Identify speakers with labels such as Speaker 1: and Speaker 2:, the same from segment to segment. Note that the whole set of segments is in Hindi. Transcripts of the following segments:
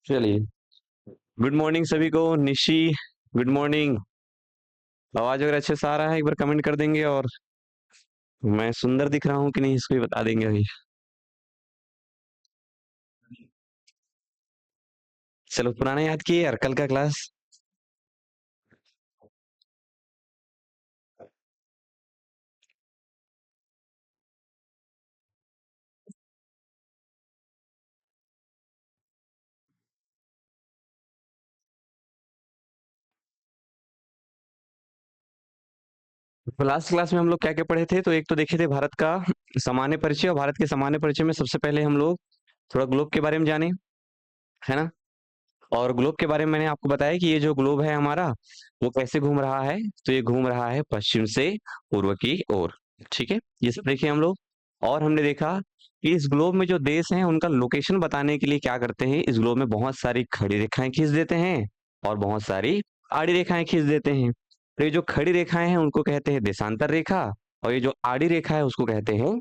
Speaker 1: चलिए, गुड मॉर्निंग सभी को। Nishi, good morning. आवाज अगर अच्छे से आ रहा है एक बार कमेंट कर देंगे, और मैं सुंदर दिख रहा हूँ कि नहीं इसको भी बता देंगे अभी। चलो, पुराना याद किए यार, कल का क्लास। तो लास्ट क्लास में हम लोग क्या क्या पढ़े थे, तो एक तो देखे थे भारत का सामान्य परिचय, और भारत के सामान्य परिचय में सबसे पहले हम लोग थोड़ा ग्लोब के बारे में जाने, है ना। और ग्लोब के बारे में मैंने आपको बताया कि ये जो ग्लोब है हमारा, वो कैसे घूम रहा है। तो ये घूम रहा है पश्चिम से पूर्व की ओर। ठीक है, ये सब देखिए हम लोग। और हमने देखा कि इस ग्लोब में जो देश हैं उनका लोकेशन बताने के लिए क्या करते हैं, इस ग्लोब में बहुत सारी खड़ी रेखाएं खींच देते हैं और बहुत सारी आड़ी रेखाएं खींच देते हैं। तो ये जो खड़ी रेखाएं हैं उनको कहते हैं देशांतर रेखा, और ये जो आड़ी रेखा है उसको कहते हैं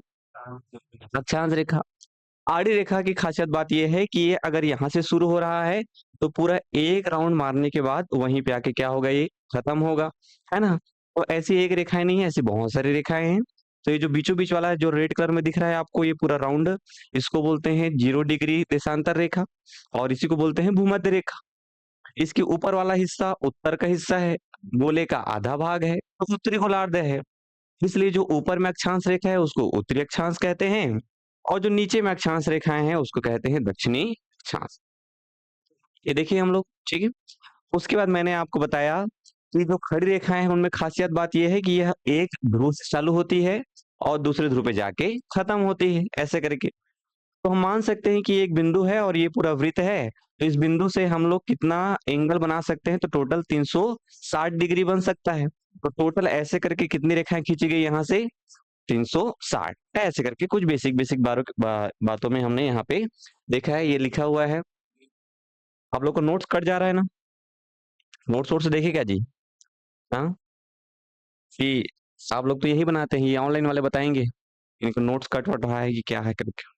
Speaker 1: अक्षांश रेखा। आड़ी रेखा की खासियत बात यह है कि ये अगर यहाँ से शुरू हो रहा है तो पूरा एक राउंड मारने के बाद वहीं पे आके क्या होगा, ये खत्म होगा, है ना। तो ऐसी एक रेखाएं नहीं है, ऐसी बहुत सारी रेखाएं हैं। तो ये जो बीचों बीच वाला जो रेड कलर में दिख रहा है आपको, ये पूरा राउंड, इसको बोलते हैं 0 डिग्री देशांतर रेखा, और इसी को बोलते हैं भूमध्य रेखा। इसके ऊपर वाला हिस्सा उत्तर का हिस्सा है, गोले का आधा भाग है, तो उत्तरी गोलार्ध है। इसलिए जो ऊपर में अक्षांश रेखा है उसको उत्तरी अक्षांश कहते हैं, और जो नीचे में अक्षांश रेखाएं हैं उसको कहते हैं दक्षिणी अक्षांश। ये देखिए हम लोग, ठीक है। उसके बाद मैंने आपको बताया कि जो खड़ी रेखाएं हैं उनमें खासियत बात यह है कि यह एक ध्रुव से चालू होती है और दूसरे ध्रुव पे जाके खत्म होती है, ऐसे करके। तो हम मान सकते हैं कि एक बिंदु है और ये पूरा वृत्त है, तो इस बिंदु से हम लोग कितना एंगल बना सकते हैं, तो टोटल 360 डिग्री बन सकता है। तो टोटल ऐसे करके कितनी रेखाएं खींची गई यहाँ से, 360, ऐसे करके कुछ बेसिक बेसिक बातों में हमने यहाँ पे देखा है, ये लिखा हुआ है। आप लोग को नोट्स कट जा रहा है ना, नोट्स वोट्स देखे क्या जी? हाँ, कि आप लोग तो यही बनाते हैं, ये ऑनलाइन वाले बताएंगे इनको नोट्स कट वट रहा है कि क्या है करके।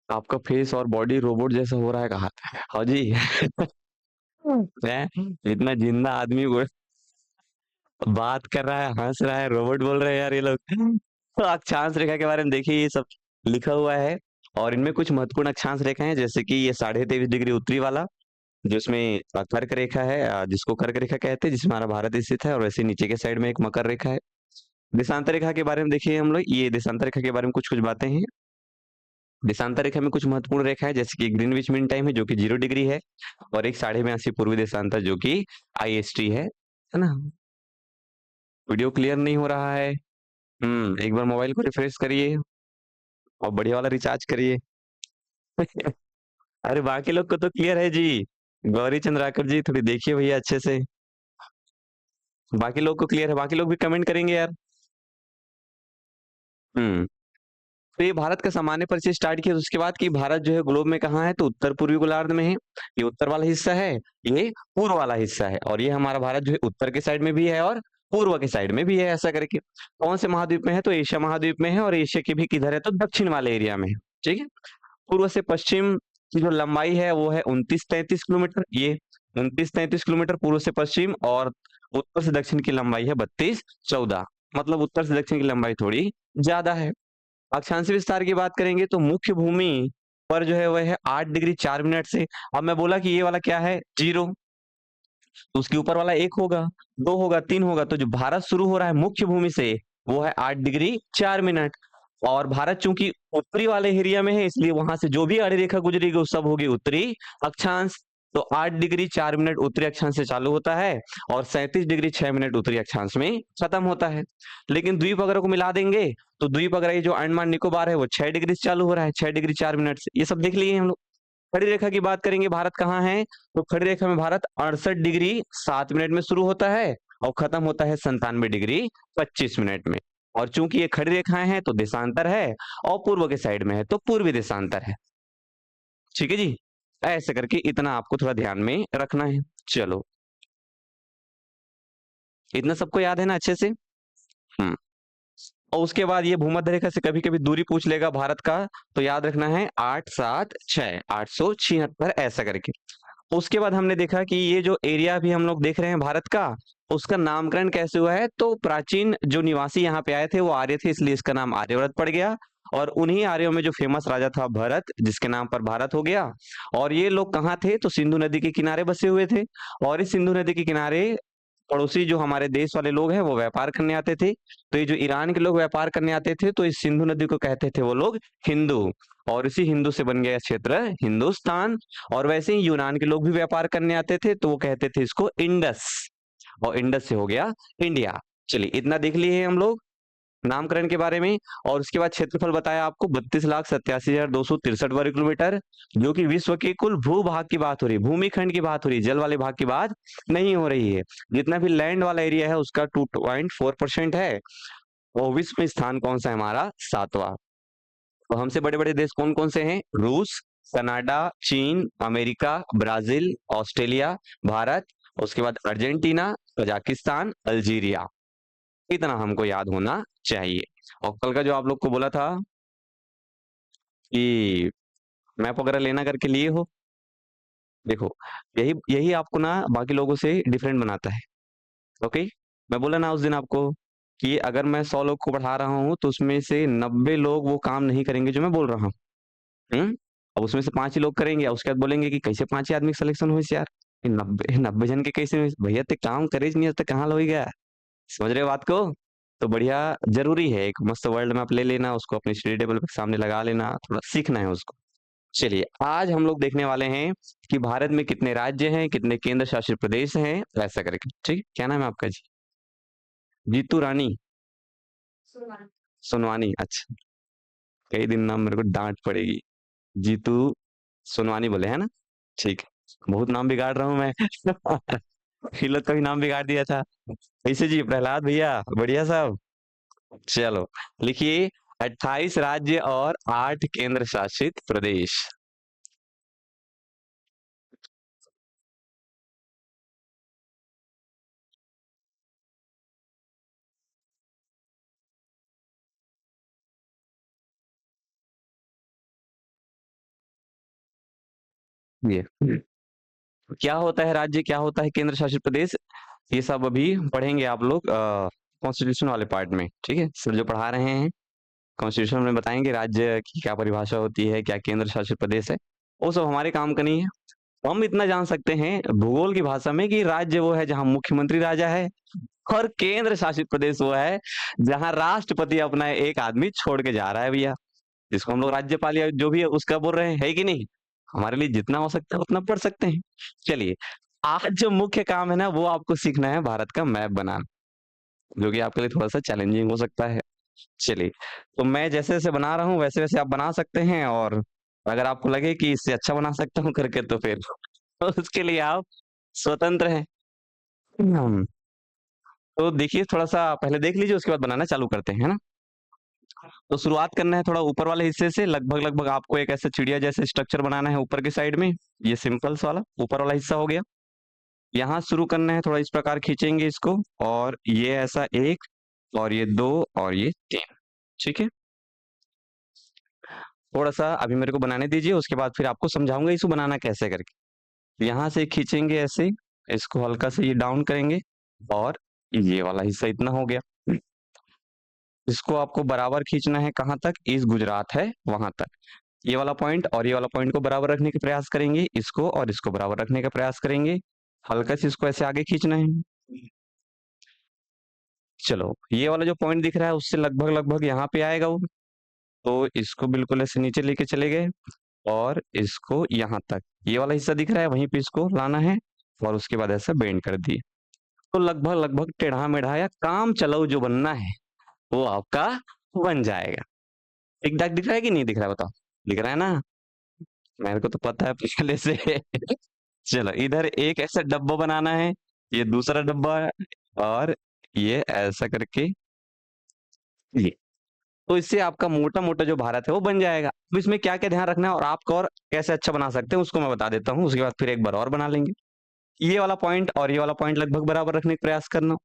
Speaker 1: आपका फेस और बॉडी रोबोट जैसा हो रहा है, कहा। हाँ जी। हैं? इतना जिंदा आदमी को बात कर रहा है, हंस रहा है, रोबोट बोल रहे हैं यार ये लोग। तो अक्षांश रेखा के बारे में देखिए, ये सब लिखा हुआ है। और इनमें कुछ महत्वपूर्ण अक्षांश रेखा है, जैसे कि ये 23.5 डिग्री उत्तरी वाला, जिसमें कर्क रेखा है, जिसको कर्क रेखा कहते हैं, जिसमें हमारा भारत स्थित है। और वैसे नीचे के साइड में एक मकर रेखा है। देशांतर रेखा के बारे में देखिए हम लोग, ये देशांतर रेखा के बारे में कुछ कुछ बातें हैं। देशांतर रेखा में कुछ महत्वपूर्ण रेखा है, जैसे कि ग्रीनविच मीन टाइम है जो कि 0 डिग्री है, और एक 82.5 पूर्वी देशांतर जो कि IST है ना। वीडियो क्लियर नहीं हो रहा है। एक बार मोबाइल को रिफ्रेश करिए और बढ़िया वाला रिचार्ज करिए। अरे बाकी लोग को तो क्लियर है जी। गौरी चंद्राकर जी थोड़ी देखिए भैया अच्छे से, बाकी लोग को क्लियर है, बाकी लोग भी कमेंट करेंगे यार। हम्म तो ये भारत का सामान्य परिचय स्टार्ट किया, उसके बाद कि भारत जो है ग्लोब में कहाँ है, तो उत्तर पूर्वी गोलार्ध में है। ये उत्तर वाला हिस्सा है, ये पूर्व वाला हिस्सा है, और ये हमारा भारत जो है उत्तर के साइड में भी है और पूर्व के साइड में भी है, ऐसा करके। कौन से महाद्वीप में है, तो एशिया महाद्वीप में है, और एशिया की भी किधर है, तो दक्षिण वाले एरिया में है। ठीक है। पूर्व से पश्चिम की जो लंबाई है वो है 29-33 किलोमीटर, ये 29-33 किलोमीटर पूर्व से पश्चिम, और उत्तर से दक्षिण की लंबाई है 32-14, मतलब उत्तर से दक्षिण की लंबाई थोड़ी ज्यादा है। अक्षांशीय विस्तार की बात करेंगे तो मुख्य भूमि पर जो है वह है 8 डिग्री 4 मिनट से। अब मैं बोला कि ये वाला क्या है, 0, तो उसके ऊपर वाला 1 होगा, 2 होगा, 3 होगा, तो जो भारत शुरू हो रहा है मुख्य भूमि से वो है 8 डिग्री 4 मिनट। और भारत चूंकि उत्तरी वाले एरिया में है, इसलिए वहां से जो भी आड़ी रेखा गुजरेगी वो सब होगी उत्तरी अक्षांश। तो 8 डिग्री 4 मिनट उत्तरी अक्षांश से चालू होता है और 37 डिग्री 6 मिनट उत्तरी अक्षांश में खत्म होता है। लेकिन द्वीप अगर को मिला देंगे तो द्वीप अगर ये जो अंडमान निकोबार है वो 6 डिग्री से चालू हो रहा है, 6 डिग्री 4 मिनट से। ये सब देख लिए हम लोग। खड़ी रेखा की बात करेंगे, भारत कहाँ है, तो खड़ी रेखा में भारत 68 डिग्री 7 मिनट में शुरू होता है और खत्म होता है 97 डिग्री 25 मिनट में। और चूंकि ये खड़ी रेखाएं हैं तो देशांतर है, और पूर्व के साइड में है तो पूर्वी देशांतर है। ठीक है जी, ऐसे करके इतना आपको थोड़ा ध्यान में रखना है। चलो, इतना सबको याद है ना अच्छे से? और उसके बाद ये भूमध्य रेखा से कभी कभी दूरी पूछ लेगा भारत का, तो याद रखना है 876 876 ऐसा करके। उसके बाद हमने देखा कि ये जो एरिया भी हम लोग देख रहे हैं भारत का, उसका नामकरण कैसे हुआ है, तो प्राचीन जो निवासी यहाँ पे आए थे वो आर्य थे, इसलिए इसका नाम आर्यव्रत पड़ गया। और उन्हीं आर्यों में जो फेमस राजा था भरत, जिसके नाम पर भारत हो गया। और ये लोग कहाँ थे, तो सिंधु नदी के किनारे बसे हुए थे। और इस सिंधु नदी के किनारे पड़ोसी जो हमारे देश वाले लोग हैं वो व्यापार करने आते थे। तो ये जो ईरान के लोग व्यापार करने आते थे तो इस सिंधु नदी को कहते थे वो लोग हिंदू, और इसी हिंदू से बन गया क्षेत्र हिंदुस्तान। और वैसे ही यूनान के लोग भी व्यापार करने आते थे तो वो कहते थे इसको इंडस, और इंडस से हो गया इंडिया। चलिए, इतना देख लिए हैं हम लोग नामकरण के बारे में। और उसके बाद क्षेत्रफल बताया आपको 32,87,263 वर्ग किलोमीटर, जो कि विश्व के कुल भूभाग की बात हो रही है, भूमि खंड की बात हो रही है, जल वाले भाग की बात नहीं हो रही है। जितना भी लैंड वाला एरिया है उसका 2.4% है। और विश्व में स्थान कौन सा है हमारा, 7वां। तो हमसे बड़े बड़े देश कौन कौन से हैं, रूस, कनाडा, चीन, अमेरिका, ब्राजील, ऑस्ट्रेलिया, भारत, उसके बाद अर्जेंटीना, कजाकिस्तान, अल्जीरिया। इतना हमको याद होना चाहिए। और कल का जो आप लोग को बोला था कि मैप वगैरह लेना करके लिए हो, देखो यही यही आपको ना बाकी लोगों से डिफरेंट बनाता है। ओके, मैं बोला ना उस दिन आपको कि अगर मैं 100 लोग को पढ़ा रहा हूँ तो उसमें से 90 लोग वो काम नहीं करेंगे जो मैं बोल रहा हूँ। अब उसमें से 5 ही लोग करेंगे, और उसके बाद बोलेंगे कि कैसे 5 ही आदमी सिलेक्शन हुई यार, 90 जन के कैसे हुई? भैया ते काम करे नहीं तो कहाँ लोग गया, समझ रहे हो बात को? तो बढ़िया, जरूरी है एक मस्त वर्ल्ड मैप ले लेना, उसको अपने स्टडी टेबल पे सामने लगा लेना, थोड़ा सीखना है उसको। चलिए, आज हम लोग देखने वाले हैं कि भारत में कितने राज्य हैं, कितने केंद्र शासित प्रदेश हैं, ऐसा करके। ठीक है, क्या नाम है आपका जी? जीतू रानी सोनवानी, अच्छा। कई दिन नाम मेरे को डांट पड़ेगी। जीतू सोनवानी बोले है ना? ठीक है, बहुत नाम बिगाड़ रहा हूँ मैं। हिलत का भी नाम बिगाड़ दिया था। कैसे जी प्रहलाद भैया, बढ़िया साहब। चलो, लिखिए 28 राज्य और 8 केंद्र शासित प्रदेश। ये क्या होता है राज्य, क्या होता है केंद्र शासित प्रदेश, ये सब अभी पढ़ेंगे आप लोग कॉन्स्टिट्यूशन वाले पार्ट में। ठीक है, सर जो पढ़ा रहे हैं कॉन्स्टिट्यूशन में बताएंगे राज्य की क्या परिभाषा होती है, क्या केंद्र शासित प्रदेश है, वो सब हमारे काम का नहीं है। हम इतना जान सकते हैं भूगोल की भाषा में कि राज्य वो है जहां मुख्यमंत्री राजा है, और केंद्र शासित प्रदेश वो है जहां राष्ट्रपति अपना एक आदमी छोड़ के जा रहा है भैया, जिसको हम लोग राज्यपाल या जो भी है उसका बोल रहे हैं, है कि नहीं? हमारे लिए जितना हो सकता है उतना पढ़ सकते हैं। चलिए, आज जो मुख्य काम है ना वो आपको सीखना है भारत का मैप बनाना, जो कि आपके लिए थोड़ा सा चैलेंजिंग हो सकता है। चलिए, तो मैं जैसे जैसे बना रहा हूँ वैसे वैसे आप बना सकते हैं, और अगर आपको लगे कि इससे अच्छा बना सकता हूँ करके तो फिर तो उसके लिए आप स्वतंत्र हैं। तो देखिए, थोड़ा सा पहले देख लीजिए, उसके बाद बनाना चालू करते हैं, है ना? तो शुरुआत करना है थोड़ा ऊपर वाले हिस्से से, लगभग लगभग आपको एक ऐसा चिड़िया जैसे स्ट्रक्चर बनाना है ऊपर के साइड में। ये सिंपल वाला ऊपर वाला हिस्सा हो गया। यहाँ शुरू करना है, थोड़ा इस प्रकार खींचेंगे इसको, और ये ऐसा एक, और ये दो, और ये तीन। ठीक है, थोड़ा सा अभी मेरे को बनाने दीजिए, उसके बाद फिर आपको समझाऊंगा इसको बनाना कैसे करके। यहाँ से खींचेंगे ऐसे, इसको हल्का से ये डाउन करेंगे, और ये वाला हिस्सा इतना हो गया। इसको आपको बराबर खींचना है, कहाँ तक, इस गुजरात है वहां तक। ये वाला पॉइंट और ये वाला पॉइंट को बराबर रखने का प्रयास करेंगे, इसको और इसको बराबर रखने का प्रयास करेंगे। हल्का से इसको ऐसे आगे खींचना है। चलो, ये वाला जो पॉइंट दिख रहा है उससे लगभग लगभग यहाँ पे आएगा वो, तो इसको बिल्कुल ऐसे नीचे लेके चले गए, और इसको यहाँ तक, ये वाला हिस्सा दिख रहा है, वहीं पे इसको लाना है और उसके बाद ऐसा बेंड कर दिए। तो लगभग लगभग टेढ़ा मेढ़ा या काम चलाऊ जो बनना है वो आपका बन जाएगा। ठीक ठाक दिख रहा है कि नहीं दिख रहा है बताओ? दिख रहा है ना? मेरे को तो पता है पहले से। चलो इधर एक ऐसा डब्बा बनाना है, ये दूसरा डब्बा है, और ये ऐसा करके ये। तो इससे आपका मोटा मोटा जो भारत है वो बन जाएगा। अब इसमें क्या क्या ध्यान रखना है और आपको और कैसे अच्छा बना सकते हैं उसको मैं बता देता हूँ, उसके बाद फिर एक बार और बना लेंगे। ये वाला पॉइंट और ये वाला पॉइंट लगभग बराबर रखने का प्रयास करना,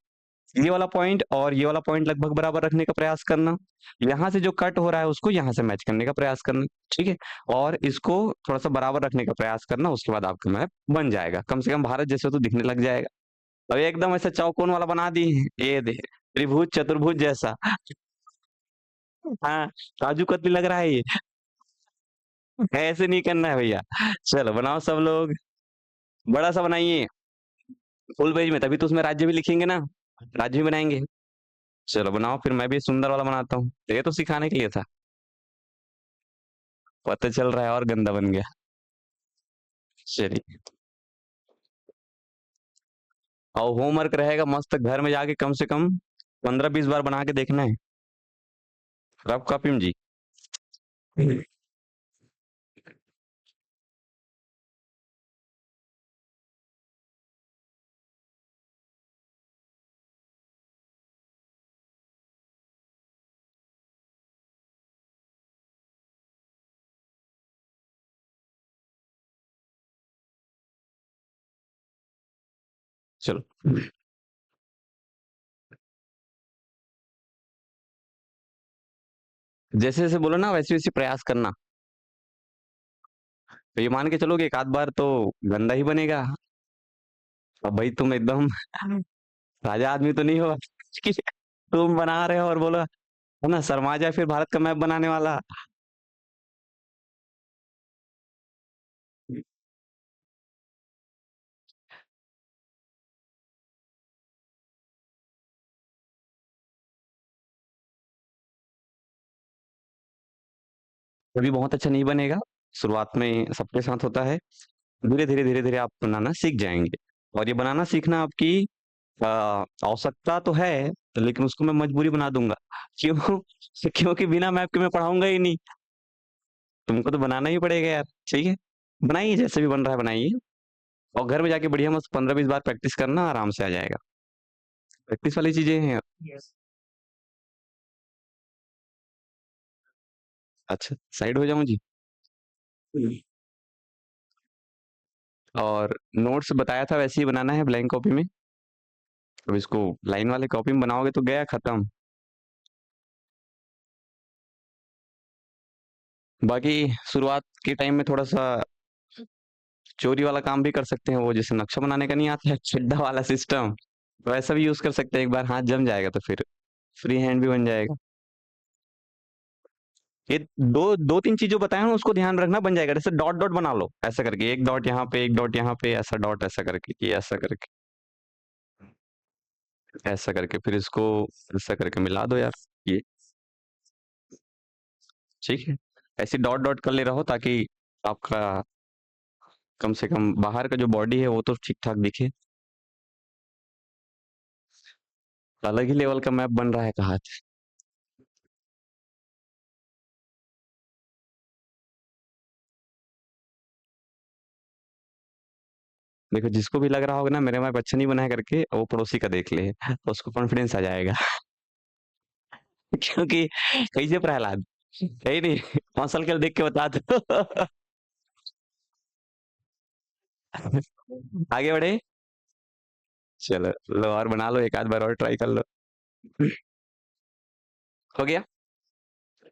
Speaker 1: ये वाला पॉइंट और ये वाला पॉइंट लगभग बराबर रखने का प्रयास करना, यहाँ से जो कट हो रहा है उसको यहाँ से मैच करने का प्रयास करना, ठीक है? और इसको थोड़ा सा बराबर रखने का प्रयास करना, उसके बाद आपका मैप बन जाएगा, कम से कम भारत जैसे तो दिखने लग जाएगा। अब एकदम ऐसा चौकोन वाला बना दी, ये दे त्रिभुज चतुर्भुज जैसा। हाँ, काजू कतली लग रहा है ये। ऐसे नहीं करना है भैया। चलो बनाओ सब लोग, बड़ा सा बनाइए फुल पेज में, तभी तो उसमें राज्य भी लिखेंगे ना, राज्य भी बनाएंगे। चलो बनाओ, फिर मैं भी सुंदर वाला बनाता हूँ, ये तो सिखाने के लिए था। पता चल रहा है और गंदा बन गया। चलिए, और होमवर्क रहेगा मस्त, घर में जाके कम से कम 15-20 बार बना के देखना है, रफ कॉपी में जी। चलो, जैसे जैसे बोलो ना वैसे वैसे प्रयास करना। तो ये मान के चलोगे एक आध बार तो गंदा ही बनेगा। अब भाई तुम एकदम राजा आदमी तो नहीं हो कि तुम बना रहे हो और बोलो है ना शर्मा जाए फिर भारत का मैप बनाने वाला। कभी बहुत अच्छा नहीं बनेगा, शुरुआत में सबके साथ होता है, धीरे धीरे आप बनाना सीख जाएंगे। और ये बनाना सीखना आपकी अ, आवश्यकता तो है, लेकिन उसको मैं मजबूरी बना दूंगा। क्यों? क्योंकि बिना मैप के मैं पढ़ाऊंगा ही नहीं, तुमको तो बनाना ही पड़ेगा यार। ठीक है, बनाइए जैसे भी बन रहा है बनाइए, और घर में जाके बढ़िया मस्त 15-20 बार प्रैक्टिस करना, आराम से आ जाएगा। प्रैक्टिस वाली चीजें हैं। अच्छा, साइड हो जाऊं जी? और नोट्स बताया था वैसे ही बनाना है ब्लैंक कॉपी में। अब इसको लाइन वाले कॉपी में बनाओगे तो गया खत्म। बाकी शुरुआत के टाइम में थोड़ा सा चोरी वाला काम भी कर सकते हैं, वो जैसे नक्शा बनाने का नहीं आता है चिड्डा वाला सिस्टम, वैसा भी यूज कर सकते हैं, एक बार हाथ जम जाएगा तो फिर फ्री हैंड भी बन जाएगा। ये दो दो तीन चीजों बताया हूँ उसको ध्यान रखना, बन जाएगा। जैसे डॉट डॉट बना लो ऐसा करके, एक डॉट यहाँ पे एक डॉट यहाँ पे, ऐसा डॉट ऐसा करके, ये ऐसा करके फिर इसको ऐसा करके मिला दो यार, ये ठीक है। ऐसे डॉट डॉट कर ले रहो ताकि आपका कम से कम बाहर का जो बॉडी है वो तो ठीक ठाक दिखे। अलग ही लेवल का मैप बन रहा है कहा। देखो जिसको भी लग रहा होगा ना मेरे मैप अच्छा नहीं बना है करके, वो पड़ोसी का देख ले तो उसको कॉन्फिडेंस आ जाएगा। क्योंकि कैसे प्रहलाद, कहीं नहीं मौसल कर देख के बता दो। आगे बढ़े। चलो लो और बना लो, एक आध बार और ट्राई कर लो। हो गया।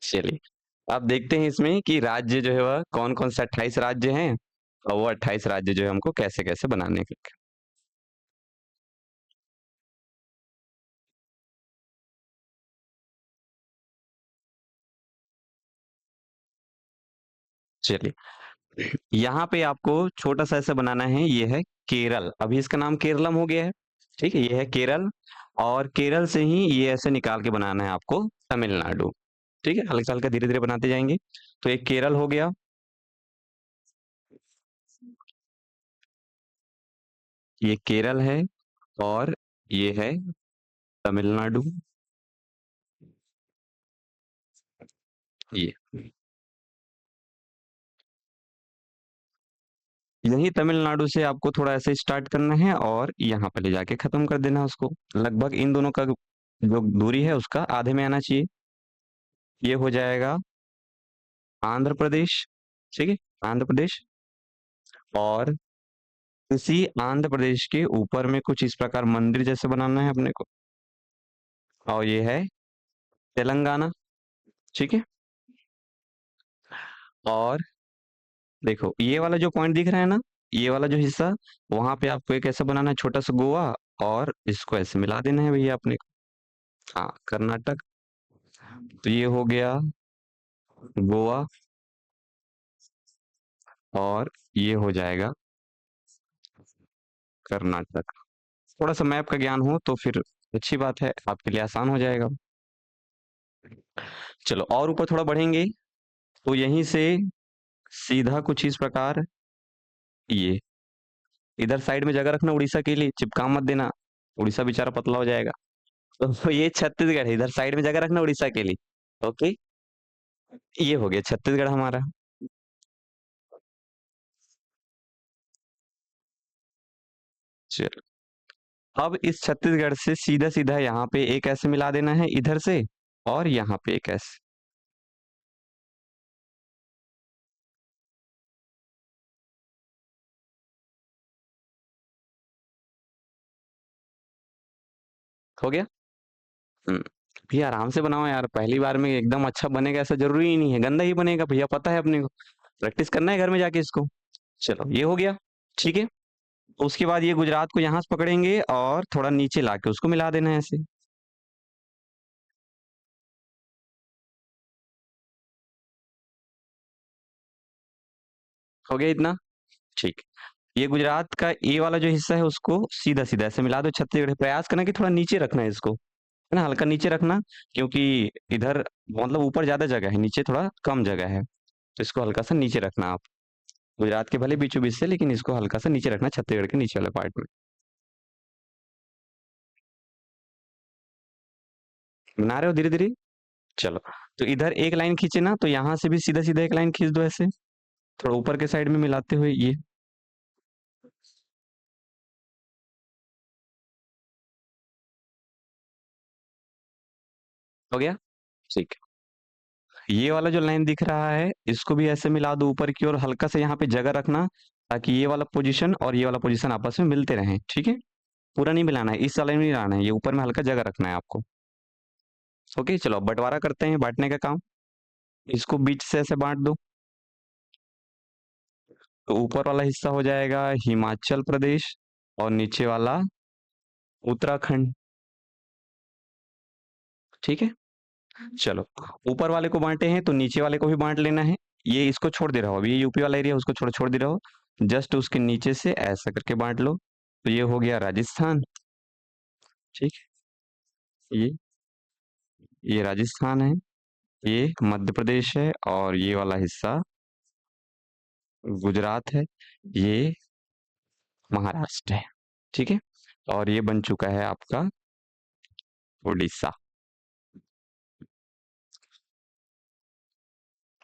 Speaker 1: चलिए, अब देखते हैं इसमें कि राज्य जो है वह कौन कौन से 28 राज्य हैं, और वो 28 राज्य जो है हमको कैसे कैसे बनाने के। चलिए, यहाँ पे आपको छोटा सा ऐसा बनाना है, ये है केरल, अभी इसका नाम केरलम हो गया है, ठीक है, ये है केरल। और केरल से ही ये ऐसे निकाल के बनाना है आपको तमिलनाडु, ठीक है, हल्का हल्का धीरे धीरे बनाते जाएंगे। तो एक केरल हो गया, ये केरल है और ये है तमिलनाडु। ये यही तमिलनाडु से आपको थोड़ा ऐसे स्टार्ट करना है और यहाँ पे ले जाके खत्म कर देना है उसको। लगभग इन दोनों का जो दूरी है उसका आधे में आना चाहिए। ये हो जाएगा आंध्र प्रदेश। ठीक है, आंध्र प्रदेश। और इसी आंध्र प्रदेश के ऊपर में कुछ इस प्रकार मंदिर जैसे बनाना है अपने को। और ये है तेलंगाना। ठीक है। और देखो ये वाला जो पॉइंट दिख रहा है ना, ये वाला जो हिस्सा, वहां पे आपको एक ऐसा बनाना है छोटा सा गोवा, और इसको ऐसे मिला देना है भैया अपने को। हाँ, कर्नाटक। तो ये हो गया गोवा, और ये हो जाएगा कर्नाटक। थोड़ा सा मैप का ज्ञान हो तो फिर अच्छी बात है, आपके लिए आसान हो जाएगा। चलो और ऊपर थोड़ा बढ़ेंगे, तो यहीं से सीधा कुछ इस प्रकार, ये इधर साइड में जगह रखना उड़ीसा के लिए, चिपका मत देना, उड़ीसा बेचारा पतला हो जाएगा। तो ये छत्तीसगढ़ है, इधर साइड में जगह रखना उड़ीसा के लिए। ओके, ये हो गया छत्तीसगढ़ हमारा। चलो, अब इस छत्तीसगढ़ से सीधा सीधा यहाँ पे एक ऐसे मिला देना है इधर से, और यहाँ पे एक ऐसे। हो गया। हम्म, भैया आराम से बनाओ यार, पहली बार में एकदम अच्छा बनेगा ऐसा जरूरी ही नहीं है, गंदा ही बनेगा भैया, पता है अपने को। प्रैक्टिस करना है घर में जाके इसको। चलो ये हो गया। ठीक है, उसके बाद ये गुजरात को यहाँ से पकड़ेंगे और थोड़ा नीचे लाके उसको मिला देना है ऐसे। हो गया इतना। ठीक। ये गुजरात का ये वाला जो हिस्सा है उसको सीधा सीधा ऐसे मिला दो छत्तीसगढ़। प्रयास करना कि थोड़ा नीचे रखना है इसको, है ना, हल्का नीचे रखना, क्योंकि इधर मतलब ऊपर ज्यादा जगह है, नीचे थोड़ा कम जगह है, तो इसको हल्का सा नीचे रखना आप। गुजरात के भले बीचों बीच से, लेकिन इसको हल्का सा नीचे रखना, छत्तीसगढ़ के नीचे वाले पार्ट में। बना रहे हो धीरे धीरे। चलो, तो इधर एक लाइन खींचे ना, तो यहाँ से भी सीधा सीधा एक लाइन खींच दो ऐसे, थोड़ा ऊपर के साइड में मिलाते हुए ये। हो गया। ठीक है, ये वाला जो लाइन दिख रहा है इसको भी ऐसे मिला दो ऊपर की ओर, हल्का से यहाँ पे जगह रखना, ताकि ये वाला पोजीशन और ये वाला पोजीशन आपस में मिलते रहें। ठीक है, पूरा नहीं मिलाना है, इस वाले में नहीं लाना है, ये ऊपर में हल्का जगह रखना है आपको। ओके, चलो अब बंटवारा करते हैं, बांटने का काम। इसको बीच से ऐसे बांट दो, तो ऊपर वाला हिस्सा हो जाएगा हिमाचल प्रदेश, और नीचे वाला उत्तराखंड। ठीक है, चलो ऊपर वाले को बांटे हैं तो नीचे वाले को भी बांट लेना है। ये इसको छोड़ दे रहा हो, अभी ये यूपी वाला एरिया उसको छोड़ छोड़ दे रहा हो, जस्ट उसके नीचे से ऐसा करके बांट लो। तो ये हो गया राजस्थान। ठीक, ये राजस्थान है, ये मध्य प्रदेश है, और ये वाला हिस्सा गुजरात है, ये महाराष्ट्र है। ठीक है, और ये बन चुका है आपका उड़ीसा।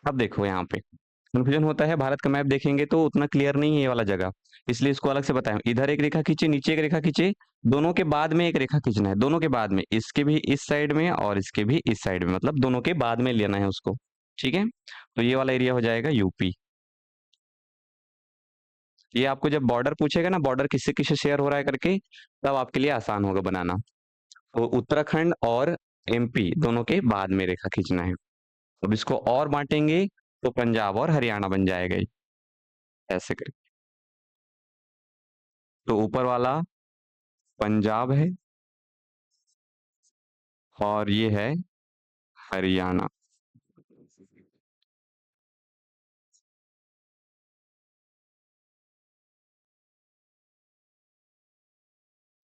Speaker 1: अब देखो यहाँ पे कंफ्यूजन होता है, भारत का मैप देखेंगे तो उतना क्लियर नहीं है ये वाला जगह, इसलिए इसको अलग से बताएं। इधर एक रेखा खींचे, नीचे एक रेखा खींचे, दोनों के बाद में एक रेखा खींचना है, दोनों के बाद में, इसके भी इस साइड में और इसके भी इस साइड में, मतलब दोनों के बाद में लेना है उसको। ठीक है, तो ये वाला एरिया हो जाएगा यूपी। ये आपको जब बॉर्डर पूछेगा ना, बॉर्डर किससे किससे शेयर हो रहा है करके, तब आपके लिए आसान होगा बनाना। तो उत्तराखंड और एमपी दोनों के बाद में रेखा खींचना है। अब इसको और बांटेंगे तो पंजाब और हरियाणा बन जाएगा ये, ऐसे करके। तो ऊपर वाला पंजाब है, और ये है हरियाणा।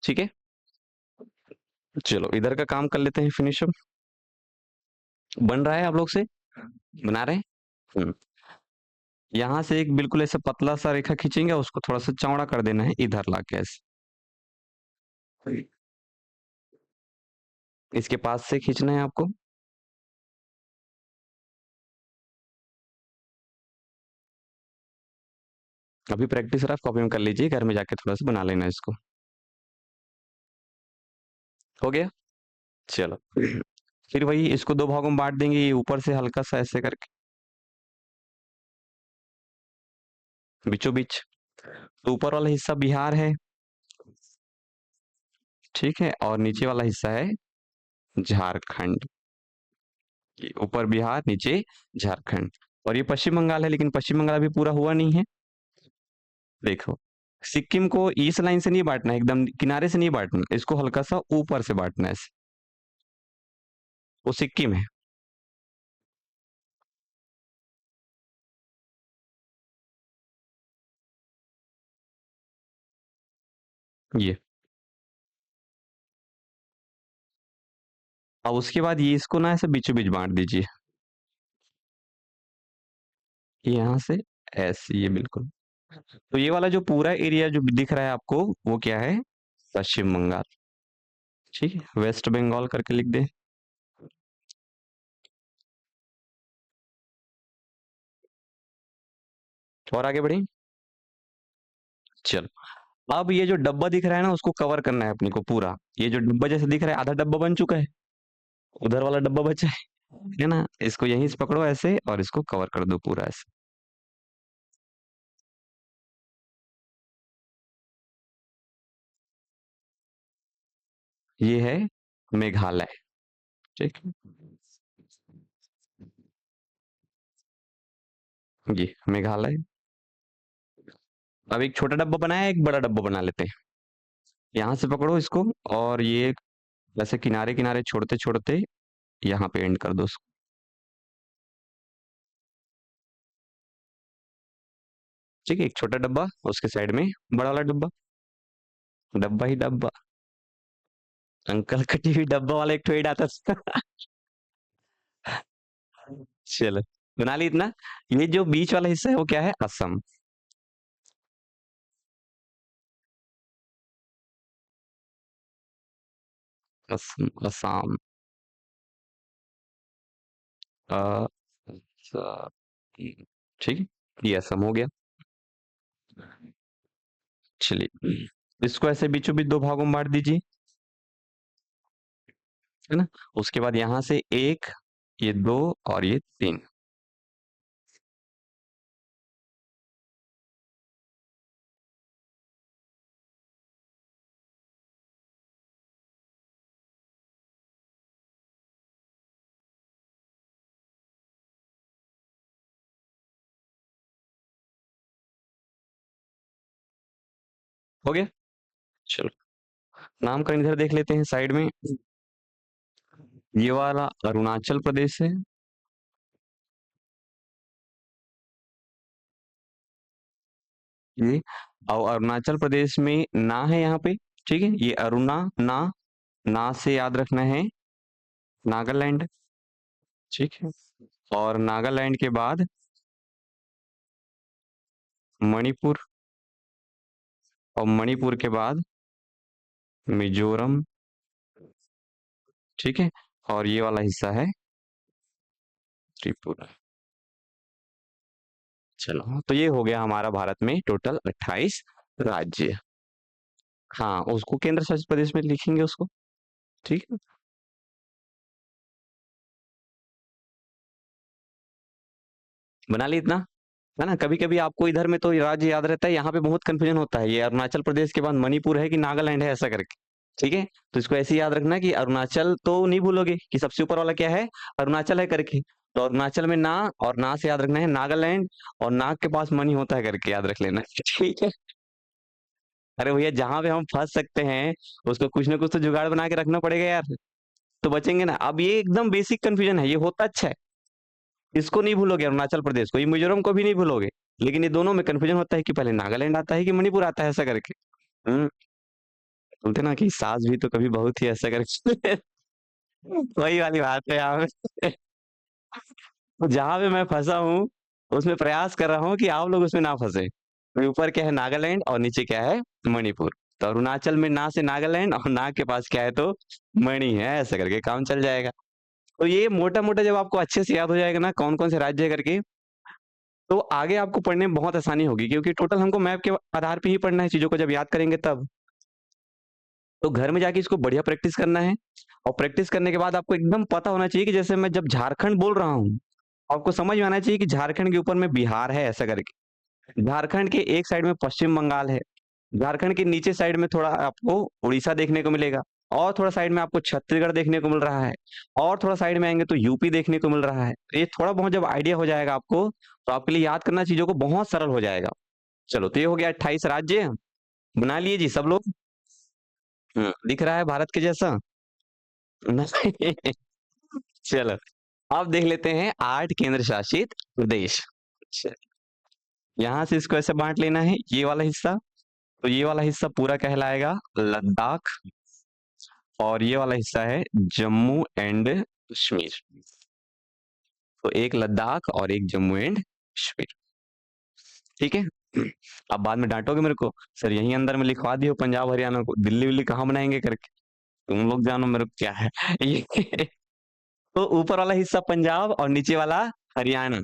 Speaker 1: ठीक है, चलो इधर का काम कर लेते हैं फिनिश अब। बन रहा है आप लोग से, बना रहे हैं। हम्म, यहाँ से एक बिल्कुल ऐसा पतला सा रेखा खींचेंगे, उसको थोड़ा सा चौड़ा कर देना है इधर लाके ऐसे। इसके पास से खींचना है आपको। अभी प्रैक्टिस रफ कॉपी में कर लीजिए, घर में जाके थोड़ा सा बना लेना इसको। हो गया? चलो। फिर वही इसको दो भागों में बांट देंगे, ये ऊपर से हल्का सा ऐसे करके बीचों बीच। तो ऊपर वाला हिस्सा बिहार है, ठीक है, और नीचे वाला हिस्सा है झारखंड। ये ऊपर बिहार, नीचे झारखंड। और ये पश्चिम बंगाल है, लेकिन पश्चिम बंगाल अभी पूरा हुआ नहीं है। देखो, सिक्किम को ईस्ट लाइन से नहीं बांटना है, एकदम किनारे से नहीं बांटना, इसको हल्का सा ऊपर से बांटना है ऐसे। वो सिक्किम है। ये अब उसके बाद ये इसको ना ऐसे बीचों बीच बांट दीजिए, यहाँ से ऐसे, ये बिल्कुल। तो ये वाला जो पूरा एरिया जो दिख रहा है आपको, वो क्या है? पश्चिम बंगाल। ठीक है, वेस्ट बंगाल करके लिख दे। और आगे बढ़े। चलो, अब ये जो डब्बा दिख रहा है ना, उसको कवर करना है अपने को पूरा। ये जो डब्बा जैसे दिख रहा है, आधा डब्बा बन चुका है, उधर वाला डब्बा बचा है ना, इसको यहीं से पकड़ो ऐसे और इसको कवर कर दो पूरा ऐसे। ये है मेघालय। ठीक है, ये मेघालय। अब एक छोटा डब्बा बनाया, एक बड़ा डब्बा बना लेते हैं। यहाँ से पकड़ो इसको, और ये वैसे किनारे किनारे छोड़ते छोड़ते यहाँ पे एंड कर दो उसको। ठीक है, एक छोटा डब्बा, उसके साइड में बड़ा वाला डब्बा। डब्बा ही डब्बा। अंकल का टीवी डब्बा वाला एक ट्वीट आता था। चलो, बना ली इतना। ये जो बीच वाला हिस्सा है वो क्या है? असम। असम, असम। अ, ठीक है, ये असम हो गया। चलिए, इसको ऐसे बीचों बीच दो भागों में बांट दीजिए, है ना। उसके बाद यहाँ से एक, ये दो, और ये तीन। हो गया। चलो, नामकरण इधर देख लेते हैं साइड में। ये वाला अरुणाचल प्रदेश है। ये, और अरुणाचल प्रदेश में ना है यहाँ पे। ठीक है, ये अरुणा ना, ना से याद रखना है नागालैंड। ठीक है, और नागालैंड के बाद मणिपुर, और मणिपुर के बाद मिजोरम। ठीक है, और ये वाला हिस्सा है त्रिपुरा। चलो, तो ये हो गया हमारा भारत में टोटल 28 राज्य। हाँ, उसको केंद्र शासित प्रदेश में लिखेंगे उसको। ठीक है, बना ली इतना, है ना। कभी कभी आपको इधर में तो राज्य याद रहता है, यहाँ पे बहुत कंफ्यूजन होता है, ये अरुणाचल प्रदेश के बाद मणिपुर है कि नागालैंड है, ऐसा करके। ठीक है, तो इसको ऐसे ही याद रखना कि अरुणाचल तो नहीं भूलोगे कि सबसे ऊपर वाला क्या है, अरुणाचल है करके। तो अरुणाचल में ना, और ना से याद रखना है नागालैंड, और नाग के पास मणि होता है करके याद रख लेना। ठीक है। अरे भैया, जहां पे हम फंस सकते हैं उसको कुछ ना कुछ तो जुगाड़ बना के रखना पड़ेगा यार, तो बचेंगे ना। अब ये एकदम बेसिक कंफ्यूजन है, ये होता अच्छा है, इसको नहीं भूलोगे, अरुणाचल प्रदेश को, ये मिजोरम को भी नहीं भूलोगे। लेकिन ये दोनों में कंफ्यूजन होता है कि पहले नागालैंड आता है कि मणिपुर आता है, ऐसा करके। हम्म। बोलते ना कि सास भी तो कभी बहुत ही ऐसा करके। वही वाली बात है यहाँ पे। तो जहां पे मैं फंसा हूँ, उसमें प्रयास कर रहा हूँ कि आप लोग उसमें ना फंसे। तो ऊपर क्या है नागालैंड, और नीचे क्या है मणिपुर। तो अरुणाचल में ना से नागालैंड और ना के पास क्या है तो मणि है, ऐसा करके काम चल जाएगा। तो ये मोटा मोटा जब आपको अच्छे से याद हो जाएगा ना कौन कौन से राज्य है करके, तो आगे आपको पढ़ने में बहुत आसानी होगी, क्योंकि टोटल हमको मैप के आधार पे ही पढ़ना है चीजों को, जब याद करेंगे तब। तो घर में जाके इसको बढ़िया प्रैक्टिस करना है, और प्रैक्टिस करने के बाद आपको एकदम पता होना चाहिए कि जैसे मैं जब झारखंड बोल रहा हूँ, आपको समझ में आना चाहिए कि झारखंड के ऊपर में बिहार है, ऐसा करके। झारखंड के एक साइड में पश्चिम बंगाल है, झारखंड के नीचे साइड में थोड़ा आपको उड़ीसा देखने को मिलेगा, और थोड़ा साइड में आपको छत्तीसगढ़ देखने को मिल रहा है, और थोड़ा साइड में आएंगे तो यूपी देखने को मिल रहा है। ये थोड़ा बहुत जब आइडिया हो जाएगा आपको, तो आपके लिए याद करना चीजों को बहुत सरल हो जाएगा। चलो, तो ये हो गया 28 राज्य, बना लिए जी सब लोग। दिख रहा है भारत के जैसा? नहीं। चलो, अब देख लेते हैं 8 केंद्र शासित प्रदेश। यहां से इसको ऐसे बांट लेना है, ये वाला हिस्सा, तो ये वाला हिस्सा पूरा कहलाएगा लद्दाख, और ये वाला हिस्सा है जम्मू एंड कश्मीर। तो एक लद्दाख और एक जम्मू एंड कश्मीर, ठीक है। अब बाद में डांटोगे मेरे को, सर यहीं अंदर में लिखवा दियो पंजाब हरियाणा को, दिल्ली विल्ली कहाँ बनाएंगे करके, तुम लोग जानो मेरे को क्या है। ये तो ऊपर वाला हिस्सा पंजाब और नीचे वाला हरियाणा।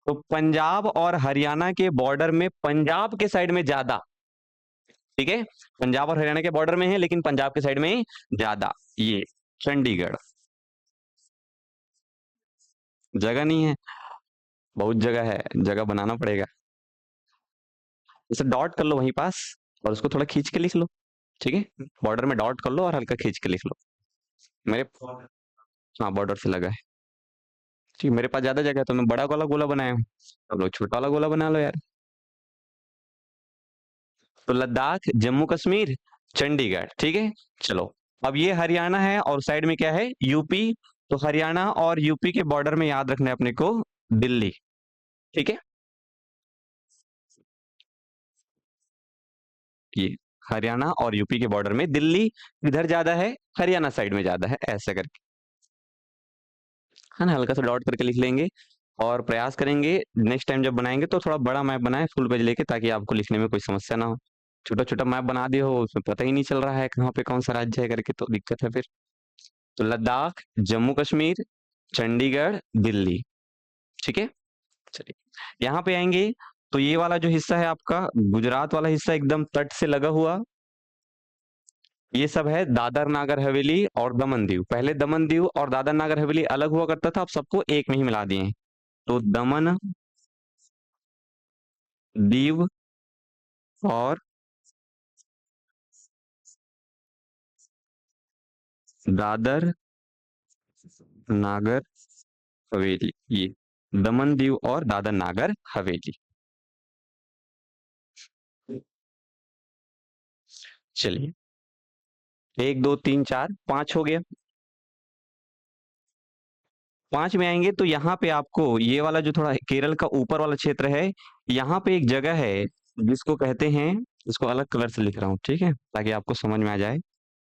Speaker 1: तो पंजाब और हरियाणा के बॉर्डर में, पंजाब के साइड में ज्यादा, ठीक है, पंजाब और हरियाणा के बॉर्डर में है लेकिन पंजाब के साइड में ज्यादा, ये चंडीगढ़। जगह नहीं है, बहुत जगह है, जगह बनाना पड़ेगा। इसे डॉट कर लो वहीं पास, और उसको थोड़ा खींच के लिख लो, ठीक है, बॉर्डर में डॉट कर लो और हल्का खींच के लिख लो। मेरे, हाँ बॉर्डर से लगा है, ठीक, मेरे पास ज्यादा जगह है तो मैं बड़ा वाला गोला बनाया हूँ, अब लोग छोटा वाला गोला बना लो यार। तो लद्दाख, जम्मू कश्मीर, चंडीगढ़, ठीक है। चलो, अब ये हरियाणा है और साइड में क्या है, यूपी। तो हरियाणा और यूपी के बॉर्डर में याद रखना है अपने को दिल्ली, ठीक है। ये हरियाणा और यूपी के बॉर्डर में दिल्ली इधर ज्यादा है, हरियाणा साइड में ज्यादा है, ऐसे करके, है ना, हल्का सा डॉट करके लिख लेंगे। और प्रयास करेंगे नेक्स्ट टाइम जब बनाएंगे तो थोड़ा बड़ा मैप बनाए फुल पेज लेके, ताकि आपको लिखने में कोई समस्या ना हो। छोटा छोटा मैप बना दिए हो, उसमें पता ही नहीं चल रहा है कहाँ पे कौन सा राज्य है करके, तो दिक्कत है फिर। तो लद्दाख, जम्मू कश्मीर, चंडीगढ़, दिल्ली, ठीक है। चलिए, यहाँ पे आएंगे तो ये वाला जो हिस्सा है आपका, गुजरात वाला हिस्सा एकदम तट से लगा हुआ, ये सब है दादर नागर हवेली और दमन दीव। पहले दमन दीव और दादर नागर हवेली अलग हुआ करता था, अब सबको एक में ही मिला दिए हैं। तो दमन दीव और दादर नागर हवेली, ये दमन दीव और दादर नागर हवेली। चलिए, 1 2 3 4 5 हो गया। 5 में आएंगे तो यहाँ पे आपको ये वाला जो थोड़ा केरल का ऊपर वाला क्षेत्र है, यहाँ पे एक जगह है जिसको कहते हैं, इसको अलग कलर से लिख रहा हूँ, ठीक है, ताकि आपको समझ में आ जाए।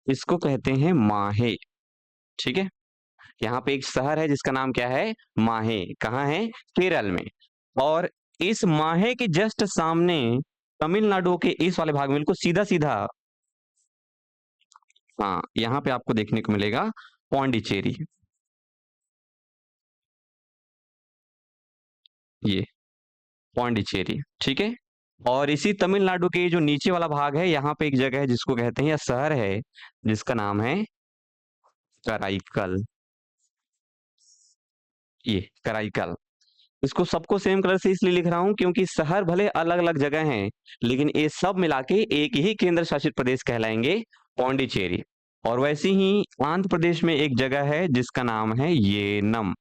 Speaker 1: इसको कहते हैं माहे, ठीक है। यहाँ पे एक शहर है जिसका नाम क्या है, माहे, कहाँ है, केरल में। और इस माहे के जस्ट सामने तमिलनाडु के इस वाले भाग में बिल्कुल सीधा सीधा, हाँ, यहाँ पे आपको देखने को मिलेगा पौंडीचेरी, ये पौंडीचेरी, ठीक है। और इसी तमिलनाडु के जो नीचे वाला भाग है, यहाँ पे एक जगह है जिसको कहते हैं, या शहर है जिसका नाम है कराईकल, ये कराईकल। इसको सबको सेम कलर से इसलिए लिख रहा हूं क्योंकि शहर भले अलग अलग जगह हैं, लेकिन ये सब मिला के एक ही केंद्र शासित प्रदेश कहलाएंगे, पौंडीचेरी। और वैसे ही आंध्र प्रदेश में एक जगह है जिसका नाम है येनम,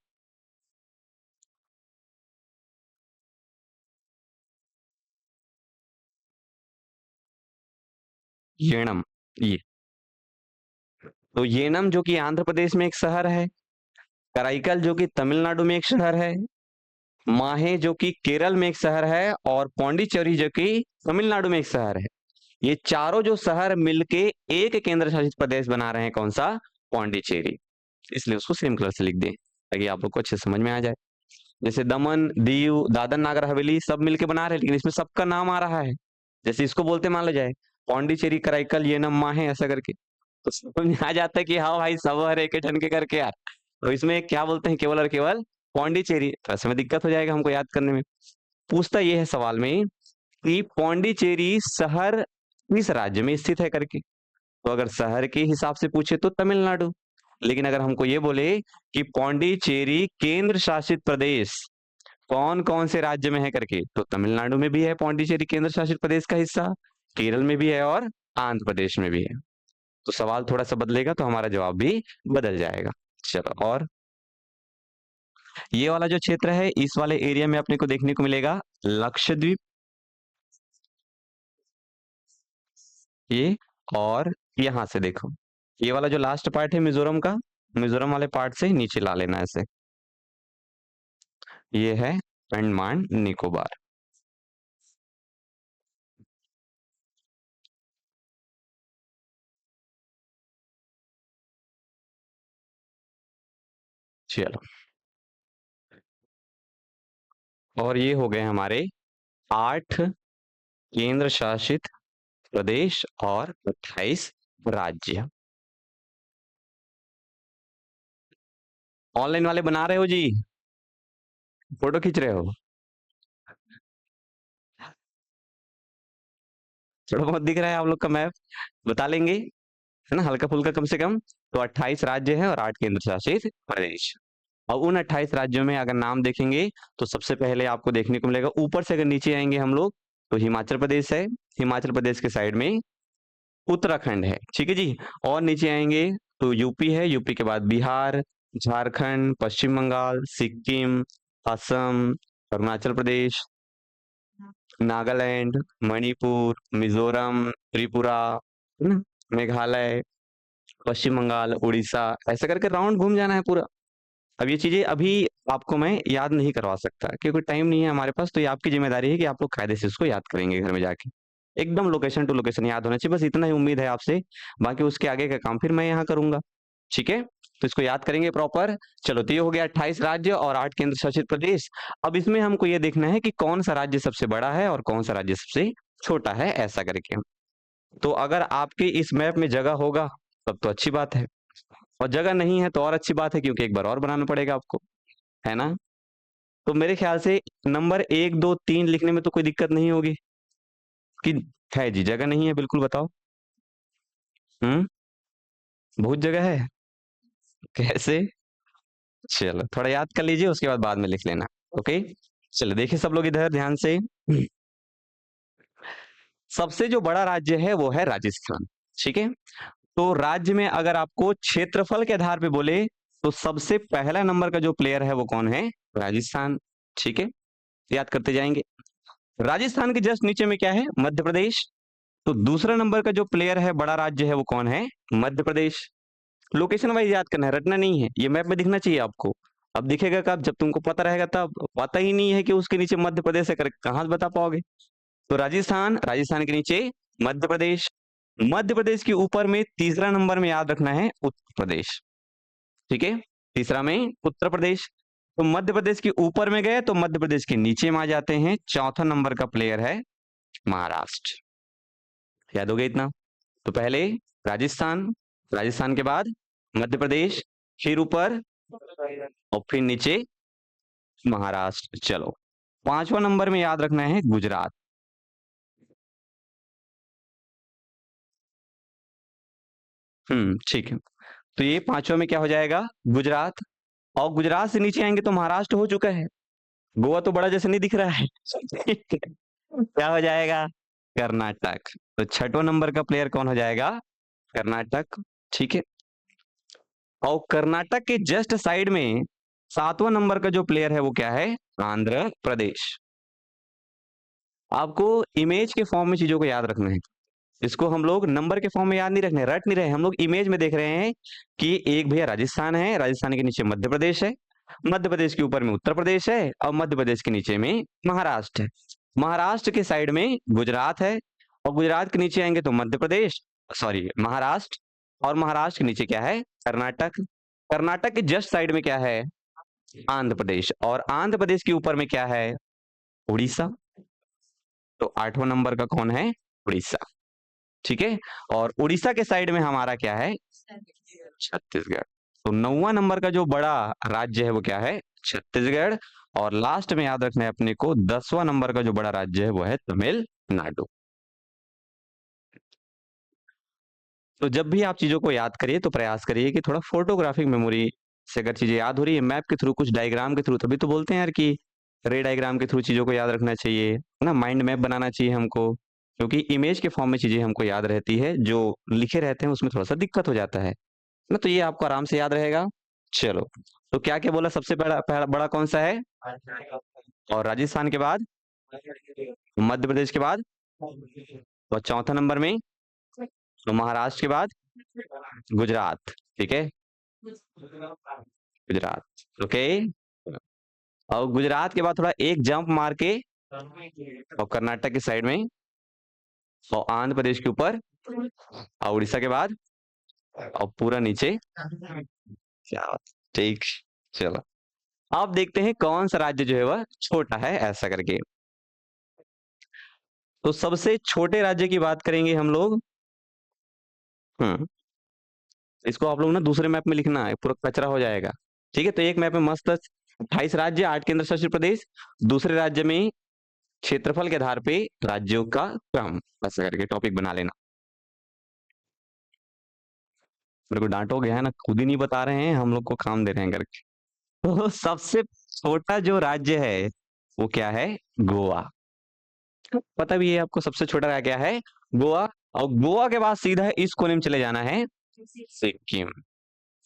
Speaker 1: येनम, ये। तो येनम जो कि आंध्र प्रदेश में एक शहर है, कराईकल जो कि तमिलनाडु में एक शहर है, माहे जो कि केरल में एक शहर है, और पौंडीचेरी जो कि तमिलनाडु में एक शहर है। ये चारों जो शहर मिलके एक केंद्र शासित प्रदेश बना रहे हैं, कौन सा, पौंडीचेरी। इसलिए उसको सेम कलर से लिख दें ताकि आप लोग को अच्छे समझ में आ जाए। जैसे दमन दीव दादर नागर हवेली सब मिलके बना रहे हैं, लेकिन इसमें सबका नाम आ रहा है। जैसे इसको बोलते मान लो जाए पौंडीचेरी कराईकल ये नम्मा है ऐसा करके, तो समझ में आ जाता है कि हाँ भाई सब हर एक ठन के करके यार। तो इसमें क्या बोलते हैं केवल और केवल पौंडीचेरी, तो ऐसे में दिक्कत हो जाएगा हमको याद करने में। पूछता ये है सवाल में कि पौंडीचेरी शहर किस राज्य में स्थित है करके, तो अगर शहर के हिसाब से पूछे तो तमिलनाडु, लेकिन अगर हमको ये बोले कि पौंडीचेरी केंद्र शासित प्रदेश कौन कौन से राज्य में है करके, तो तमिलनाडु में भी है पौंडीचेरी केंद्र शासित प्रदेश का हिस्सा, केरल में भी है और आंध्र प्रदेश में भी है। तो सवाल थोड़ा सा बदलेगा तो हमारा जवाब भी बदल जाएगा। चलो, और ये वाला जो क्षेत्र है इस वाले एरिया में अपने को देखने को मिलेगा लक्षद्वीप, ये, और यहां से देखो ये वाला जो लास्ट पार्ट है मिजोरम का, मिजोरम वाले पार्ट से नीचे ला लेना ऐसे, ये है अंडमान निकोबार। चलो, और ये हो गए हमारे 8 केंद्र शासित प्रदेश और 28 राज्य। ऑनलाइन वाले बना रहे हो जी, फोटो खींच रहे हो? थोड़ा बहुत दिख रहा है आप लोग का मैप, बता लेंगे है ना, हल्का फुल्का कम से कम। तो 28 राज्य है और 8 केंद्र शासित प्रदेश। अब उन 28 राज्यों में अगर नाम देखेंगे तो सबसे पहले आपको देखने को मिलेगा, ऊपर से अगर नीचे आएंगे हम लोग तो हिमाचल प्रदेश है, हिमाचल प्रदेश के साइड में उत्तराखंड है, ठीक है जी। और नीचे आएंगे तो यूपी है, यूपी के बाद बिहार, झारखंड, पश्चिम बंगाल, सिक्किम, असम, अरुणाचल प्रदेश, नागालैंड, मणिपुर, मिजोरम, त्रिपुरा, है ना, मेघालय, पश्चिम बंगाल, उड़ीसा, ऐसा करके राउंड घूम जाना है पूरा। अब ये चीजें अभी आपको मैं याद नहीं करवा सकता क्योंकि टाइम नहीं है हमारे पास, तो ये आपकी जिम्मेदारी है कि आप लोग कायदे से उसको याद करेंगे घर में जाके, एकदम लोकेशन टू लोकेशन याद होना चाहिए, बस इतना ही उम्मीद है आपसे। बाकी उसके आगे का काम फिर मैं यहाँ करूंगा, ठीक है। तो इसको याद करेंगे प्रॉपर। चलो, तो ये हो गया 28 राज्य और 8 केंद्र शासित प्रदेश। अब इसमें हमको ये देखना है कि कौन सा राज्य सबसे बड़ा है और कौन सा राज्य सबसे छोटा है, ऐसा करके। तो अगर आपके इस मैप में जगह होगा तब तो अच्छी बात है, और जगह नहीं है तो और अच्छी बात है क्योंकि एक बार और बनाना पड़ेगा आपको, है ना। तो मेरे ख्याल से नंबर 1 2 3 लिखने में तो कोई दिक्कत नहीं होगी कि है जी, जगह नहीं है, बिल्कुल बताओ। हम्म, बहुत जगह है, कैसे? चलो थोड़ा याद कर लीजिए, उसके बाद में लिख लेना। ओके, चलो देखिए सब लोग इधर ध्यान से। सबसे जो बड़ा राज्य है वो है राजस्थान, ठीक है। तो राज्य में अगर आपको क्षेत्रफल के आधार पे बोले तो सबसे पहला नंबर का जो प्लेयर है वो कौन है? राजस्थान, ठीक है, याद करते जाएंगे। राजस्थान के जस्ट नीचे में क्या है? मध्य प्रदेश। तो दूसरा नंबर का जो प्लेयर है, बड़ा राज्य है, वो कौन है? मध्य प्रदेश। लोकेशन वाइज याद करना है, रटना नहीं है, ये मैप में दिखना चाहिए आपको। अब दिखेगा कब? जब तुमको पता रहेगा तब। पता ही नहीं है कि उसके नीचे मध्य प्रदेश है, कर कहां से बता पाओगे? तो राजस्थान, राजस्थान के नीचे मध्य प्रदेश, मध्य प्रदेश के ऊपर में तीसरा नंबर में याद रखना है उत्तर प्रदेश, ठीक है, तीसरा में उत्तर प्रदेश। तो मध्य प्रदेश के ऊपर में गए तो मध्य प्रदेश के नीचे में आ जाते हैं, चौथा नंबर का प्लेयर है महाराष्ट्र। याद हो गया इतना? तो पहले राजस्थान, राजस्थान के बाद मध्य प्रदेश, फिर ऊपर और फिर नीचे महाराष्ट्र। चलो, पांचवा नंबर में याद रखना है गुजरात। ठीक है। तो ये पांचवा में क्या हो जाएगा? गुजरात। और गुजरात से नीचे आएंगे तो महाराष्ट्र हो चुका है, गोवा तो बड़ा जैसे नहीं दिख रहा है। क्या हो जाएगा? कर्नाटक। तो छठवां नंबर का प्लेयर कौन हो जाएगा? कर्नाटक, ठीक है। और कर्नाटक के जस्ट साइड में सातवां नंबर का जो प्लेयर है वो क्या है? आंध्र प्रदेश। आपको इमेज के फॉर्म में चीजों को याद रखना है, इसको हम लोग नंबर के फॉर्म में याद नहीं रखने, रट नहीं रहे, हम लोग इमेज में देख रहे हैं कि एक भैया राजस्थान है, राजस्थान के नीचे मध्य प्रदेश है, मध्य प्रदेश के ऊपर में उत्तर प्रदेश है, और मध्य प्रदेश के नीचे में महाराष्ट्र है, महाराष्ट्र के साइड में गुजरात है, और गुजरात के नीचे आएंगे तो मध्य प्रदेश, सॉरी महाराष्ट्र, और महाराष्ट्र के नीचे क्या है? कर्नाटक। कर्नाटक के जस्ट साइड में क्या है? आंध्र प्रदेश, और आंध्र प्रदेश के ऊपर में क्या है? उड़ीसा। तो आठवां नंबर का कौन है? उड़ीसा, ठीक है। और उड़ीसा के साइड में हमारा क्या है, छत्तीसगढ़। तो 9वां नंबर का जो बड़ा राज्य है वो क्या है, छत्तीसगढ़। और लास्ट में याद रखना है अपने को 10वां नंबर का जो बड़ा राज्य है वो है तमिलनाडु। तो जब भी आप चीजों को याद करिए तो प्रयास करिए कि थोड़ा फोटोग्राफिक मेमोरी से अगर चीजें याद हो रही है, मैप के थ्रू, कुछ डायग्राम के थ्रू, तभी तो बोलते हैं यार कि रे डायग्राम के थ्रू चीजों को याद रखना चाहिए, है ना। माइंड मैप बनाना चाहिए हमको, क्योंकि इमेज के फॉर्म में चीजें हमको याद रहती है, जो लिखे रहते हैं उसमें थोड़ा सा दिक्कत हो जाता है ना। तो ये आपको आराम से याद रहेगा। चलो, तो क्या क्या बोला, सबसे बड़ा कौन सा है, और राजस्थान के बाद मध्य प्रदेश के बाद, और चौथा नंबर में तो महाराष्ट्र के बाद गुजरात। ठीक है, गुजरात। ओके, और गुजरात के बाद थोड़ा एक जंप मार के और कर्नाटक की साइड में, और आंध्र प्रदेश के ऊपर, और उड़ीसा के बाद, और पूरा नीचे। क्या बात, ठीक। चलो, अब देखते हैं कौन सा राज्य जो है वह छोटा है, ऐसा करके। तो सबसे छोटे राज्य की बात करेंगे हम लोग। इसको आप लोग ना दूसरे मैप में लिखना है, पूरा कचरा हो जाएगा। ठीक है, तो एक मैप में मस्त 28 राज्य, 8 केंद्र शासित प्रदेश, दूसरे राज्य में क्षेत्रफल के आधार पे राज्यों का क्रम, ऐसा करके टॉपिक बना लेना। मेरे को डांटोगे है ना, खुद ही नहीं बता रहे हैं, हम लोग को काम दे रहे हैं करके। तो सबसे छोटा जो राज्य है वो क्या है, गोवा। पता भी है आपको सबसे छोटा राज्य क्या है, गोवा। और गोवा के बाद सीधा इस कोने में चले जाना है, सिक्किम।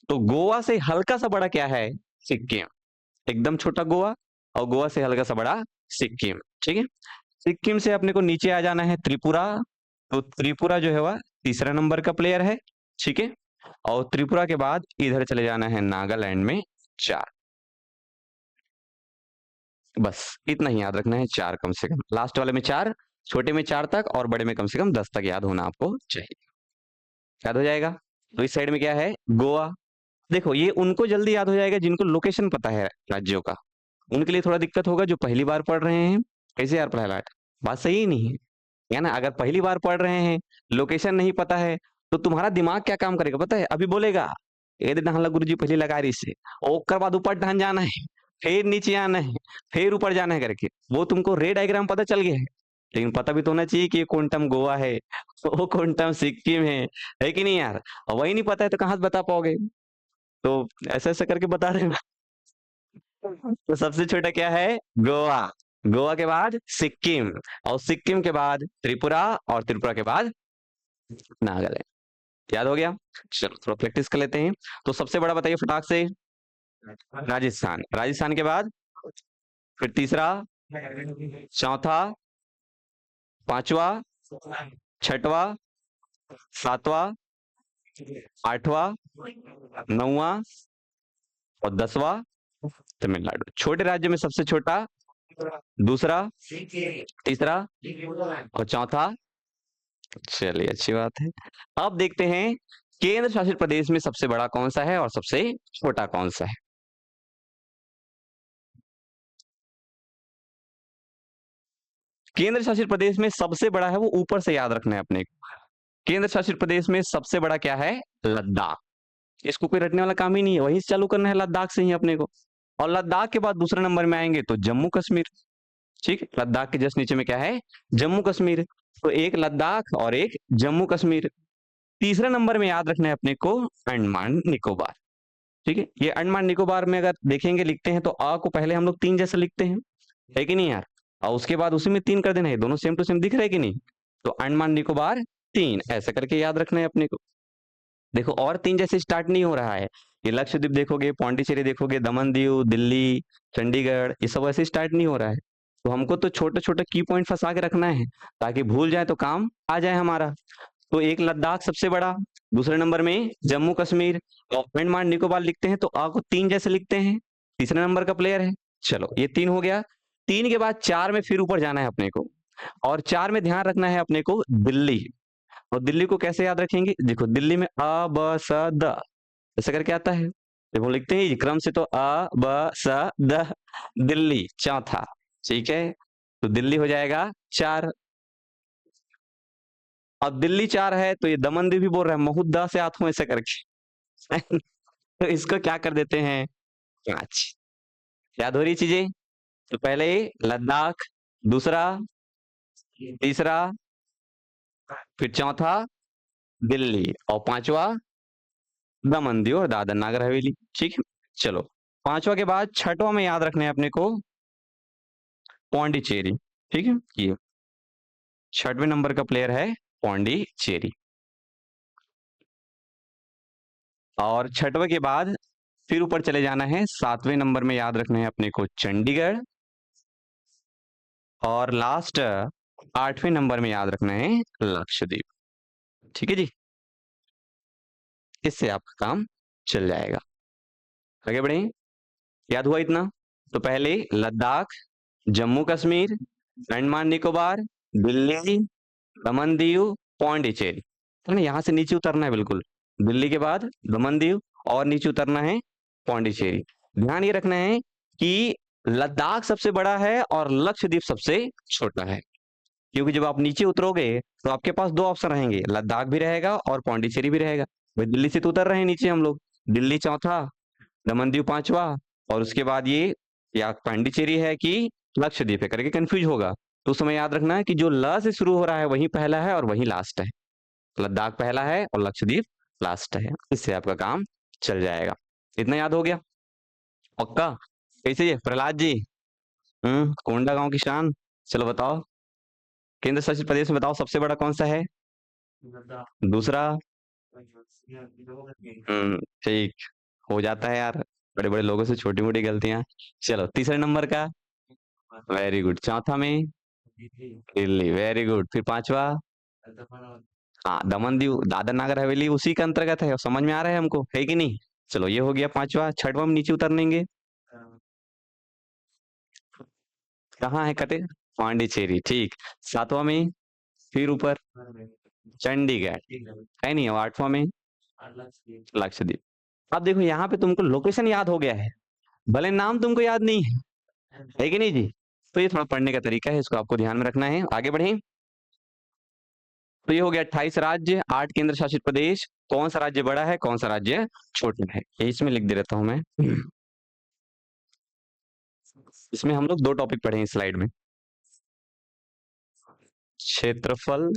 Speaker 1: तो गोवा से हल्का सा बड़ा क्या है, सिक्किम। एकदम छोटा गोवा, और गोवा से हल्का सा बड़ा सिक्किम। ठीक है, सिक्किम से अपने को नीचे आ जाना है त्रिपुरा। तो त्रिपुरा जो है वह तीसरा नंबर का प्लेयर है। ठीक है, और त्रिपुरा के बाद इधर चले जाना है नागालैंड में 4। बस इतना ही याद रखना है, 4 कम से कम, लास्ट वाले में 4, छोटे में 4 तक, और बड़े में कम से कम 10 तक याद होना आपको चाहिए। याद हो जाएगा। तो इस साइड में क्या है, गोवा। देखो, ये उनको जल्दी याद हो जाएगा जिनको लोकेशन पता है राज्यों का। उनके लिए थोड़ा दिक्कत होगा जो पहली बार पढ़ रहे हैं। कैसे यार प्रहलाद, बात सही ही नहीं है ना। अगर पहली बार पढ़ रहे हैं, लोकेशन नहीं पता है, तो तुम्हारा दिमाग क्या काम करेगा पता है, अभी बोलेगा ये ढहला गुरु जी पहले लगा रही से, और बाद ऊपर ढहन जाना है, फिर नीचे आना है, फिर ऊपर जाना है करके। वो तुमको रे डायग्राम पता चल गया है, लेकिन पता भी तो होना चाहिए कि ये क्वांटम गोवा है, वो क्वांटम सिक्किम है कि नहीं यार। और वही नहीं पता है तो कहाँ से बता पाओगे। तो ऐसा ऐसा करके बता रहे हैं। तो सबसे छोटा क्या है, गोवा। गोवा के बाद सिक्किम, और सिक्किम के बाद त्रिपुरा, और त्रिपुरा के बाद नागालैंड। याद हो गया। चलो थोड़ा प्रैक्टिस कर लेते हैं। तो सबसे बड़ा बताइए फटाक से, राजस्थान। राजस्थान के बाद फिर तीसरा, चौथा, पांचवा, छठवा, सातवां, आठवां, 9वां, और 10वां तमिलनाडु। छोटे राज्य में सबसे छोटा, दूसरा, तीसरा, और चौथा। चलिए, अच्छी बात है। अब देखते हैं केंद्र शासित प्रदेश में सबसे बड़ा कौन सा है और सबसे छोटा कौन सा है। केंद्र शासित प्रदेश में सबसे बड़ा है वो ऊपर से याद रखना है अपने को। केंद्र शासित प्रदेश में सबसे बड़ा क्या है, लद्दाख। इसको कोई रटने वाला काम ही नहीं है, वहीं से चालू करना है, लद्दाख से ही अपने को। और लद्दाख के बाद दूसरे नंबर में आएंगे तो जम्मू कश्मीर। ठीक है, लद्दाख के जस्ट नीचे में क्या है, जम्मू कश्मीर। तो एक लद्दाख और एक जम्मू कश्मीर। तीसरे नंबर में याद रखना है अपने को अंडमान निकोबार। ठीक है, ये अंडमान निकोबार में अगर देखेंगे लिखते हैं तो आ को पहले हम लोग 3 जैसे लिखते हैं, है कि नहीं यार। और उसके बाद उसी में 3 कर देना है, दोनों सेम टू सेम दिख रहे कि नहीं। तो अंडमान निकोबार 3 ऐसा करके याद रखना है अपने को। देखो, और 3 जैसे स्टार्ट नहीं हो रहा है। ये लक्षद्वीप देखोगे, पौंडीचेरी देखोगे, दमन दीव, दिल्ली, चंडीगढ़, ये सब ऐसे स्टार्ट नहीं हो रहा है। तो हमको तो छोटे छोटे की पॉइंट फंसा के रखना है, ताकि भूल जाए तो काम आ जाए हमारा। तो एक लद्दाख सबसे बड़ा, दूसरे नंबर में जम्मू कश्मीर, और अंडमान निकोबार लिखते हैं तो आ को 3 जैसे लिखते हैं, तीसरे नंबर का प्लेयर है। चलो, ये 3 हो गया। 3 के बाद 4 में फिर ऊपर जाना है अपने को, और 4 में ध्यान रखना है अपने को दिल्ली। और दिल्ली को कैसे याद रखेंगे, देखो दिल्ली में अ ब स द ऐसा करके आता है। देखो लिखते हैं क्रम से, तो अ ब स द, दिल्ली चौथा। ठीक है, तो दिल्ली हो जाएगा 4। अब दिल्ली 4 है तो ये दमन भी बोल रहा है महुद्दा से आथू ऐसे करके तो इसको क्या कर देते हैं 5। याद हो रही चीजें? तो पहले लद्दाख, दूसरा, तीसरा, फिर चौथा दिल्ली और पांचवा दमन दीव और दादर नागर हवेली। ठीक है, चलो पांचवा के बाद छठवा में याद रखना है अपने को पौंडीचेरी। ठीक है, ये छठवें नंबर का प्लेयर है पौंडीचेरी। और छठवे के बाद फिर ऊपर चले जाना है, सातवें नंबर में याद रखना है अपने को चंडीगढ़। और लास्ट आठवें नंबर में याद रखना है लक्षद्वीप। ठीक है जी, इससे आपका काम चल जाएगा। आगे बढ़े, याद हुआ इतना? तो पहले लद्दाख, जम्मू कश्मीर, अंडमान निकोबार, दिल्ली, दमन दीव, पौंडीचेरी। तो ना यहाँ से नीचे उतरना है बिल्कुल, दिल्ली के बाद दमन दीव और नीचे उतरना है पौंडीचेरी। ध्यान ये रखना है कि लद्दाख सबसे बड़ा है और लक्षद्वीप सबसे छोटा है, क्योंकि जब आप नीचे उतरोगे तो आपके पास दो ऑप्शन रहेंगे, लद्दाख भी रहेगा और पौंडीचेरी भी रहेगा। भाई दिल्ली से तो उतर रहे हैं नीचे हम लोग, दिल्ली चौथा, दमन दीव पांचवा, और उसके बाद ये या पांडिचेरी है कि लक्षद्वीप है करके कंफ्यूज होगा। तो उस समय याद रखना है कि जो ल से शुरू हो रहा है वही पहला है और वही लास्ट है। लद्दाख पहला है और लक्षद्वीप लास्ट है, इससे आपका काम चल जाएगा। इतना याद हो गया? पक्का? कैसे ये प्रहलाद जी? कोंडा गांव की शान। चलो बताओ, केंद्र शासित प्रदेश में बताओ सबसे बड़ा कौन सा है? दूसरा? ठीक, हो जाता है यार, बड़े बड़े लोगों से छोटी मोटी गलतियां। चलो तीसरे नंबर का, वेरी गुड। चौथा में दिल्ली, वेरी गुड। फिर पांचवा, हाँ दमन दीव दादर नागर हवेली उसी के अंतर्गत है, समझ में आ रहा है हमको, है कि नहीं? चलो ये हो गया पांचवा। छठवा में नीचे उतरनेंगे, कहाँ है कटे? पांडिचेरी, ठीक। सातवां में फिर ऊपर चंडीगढ़, है नहीं? और आठवां में लक्षद्वीप। अब देखो यहाँ पे तुमको लोकेशन याद हो गया है, भले नाम तुमको याद नहीं है कि नहीं जी? तो ये थोड़ा पढ़ने का तरीका है, इसको आपको ध्यान में रखना है। आगे बढ़े, तो ये हो गया 28 राज्य, 8 केंद्र शासित प्रदेश। कौन सा राज्य बड़ा है, कौन सा राज्य छोटा है, ये इसमें लिख दे रहता हूं मैं। इसमें हम लोग दो टॉपिक पढ़े हैं इस स्लाइड में, क्षेत्रफल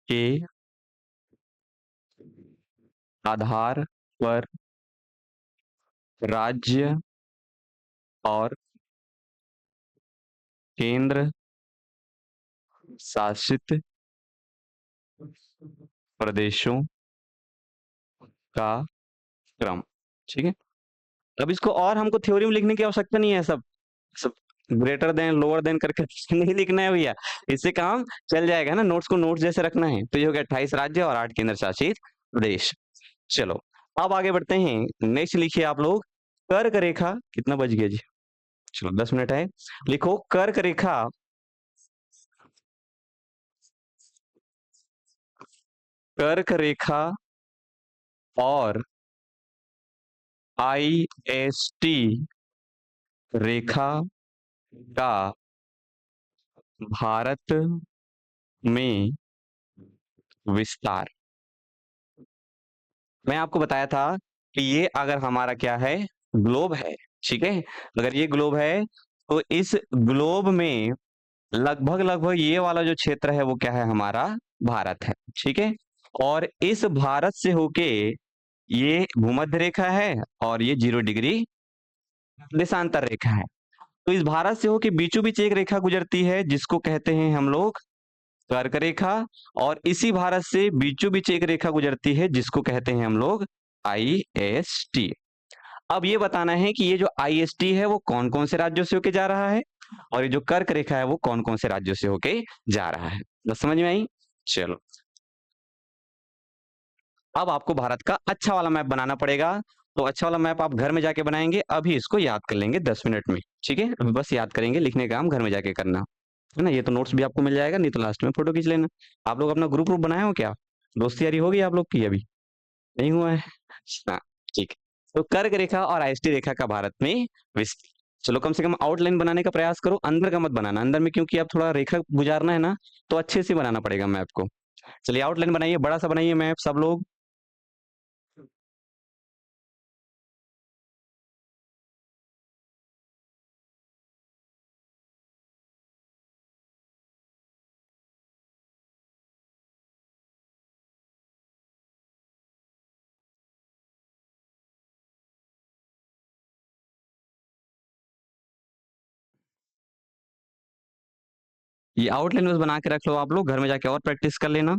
Speaker 1: के आधार पर राज्य और केंद्र शासित प्रदेशों का क्रम। ठीक है, अब इसको और हमको थ्योरी में लिखने की आवश्यकता नहीं है, सब सब ग्रेटर देन लोअर देन करके नहीं लिखना है भैया, इससे काम चल जाएगा ना, नोट्स को नोट्स जैसे रखना है। तो ये हो गया 28 राज्य और 8 केंद्र शासित प्रदेश। चलो अब आगे बढ़ते हैं, नेक्स्ट लिखिए आप लोग कर्क रेखा। कितना बज गया जी? चलो 10 मिनट है, लिखो कर्क रेखा, कर्क रेखा और IST रेखा का भारत में विस्तार। मैं आपको बताया था कि ये अगर हमारा क्या है, ग्लोब है, ठीक है, अगर ये ग्लोब है तो इस ग्लोब में लगभग लगभग ये वाला जो क्षेत्र है वो क्या है, हमारा भारत है। ठीक है, और इस भारत से होके ये भूमध्य रेखा है और ये 0 डिग्री देशांतर रेखा है। तो इस भारत से होके बीचों बीच एक रेखा गुजरती है जिसको कहते हैं हम लोग कर्क रेखा, और इसी भारत से बीचों बीच एक रेखा गुजरती है जिसको कहते हैं हम लोग IST। अब ये बताना है कि ये जो IST है वो कौन कौन से राज्यों से होके जा रहा है, और ये जो कर्क रेखा है वो कौन कौन से राज्यों से होके जा रहा है। बस समझ में आई? चलो अब आपको भारत का अच्छा वाला मैप बनाना पड़ेगा, तो अच्छा वाला मैप आप घर में जाके बनाएंगे, अभी इसको याद कर लेंगे 10 मिनट में। ठीक है, अभी बस याद करेंगे, लिखने का काम घर में जाके करना है ना। ये तो नोट्स भी आपको मिल जाएगा, नहीं तो लास्ट में फोटो खींच लेना। आप लोग अपना ग्रुप ग्रुप बनाए हो क्या? दोस्ती यारी होगी आप लोग की? अभी नहीं हुआ है? हाँ, ठीक है। तो कर्क रेखा और IST रेखा का भारत में विस्तार। चलो कम से कम आउटलाइन बनाने का प्रयास करो, अंदर का मत बनाना, अंदर में क्योंकि आप थोड़ा रेखा गुजारना है ना, तो अच्छे से बनाना पड़ेगा मैप को। चलिए आउटलाइन बनाइए, बड़ा सा बनाइए मैप सब लोग। ये आउटलाइन बस बना के रख लो आप लोग, घर में जाके और प्रैक्टिस कर लेना।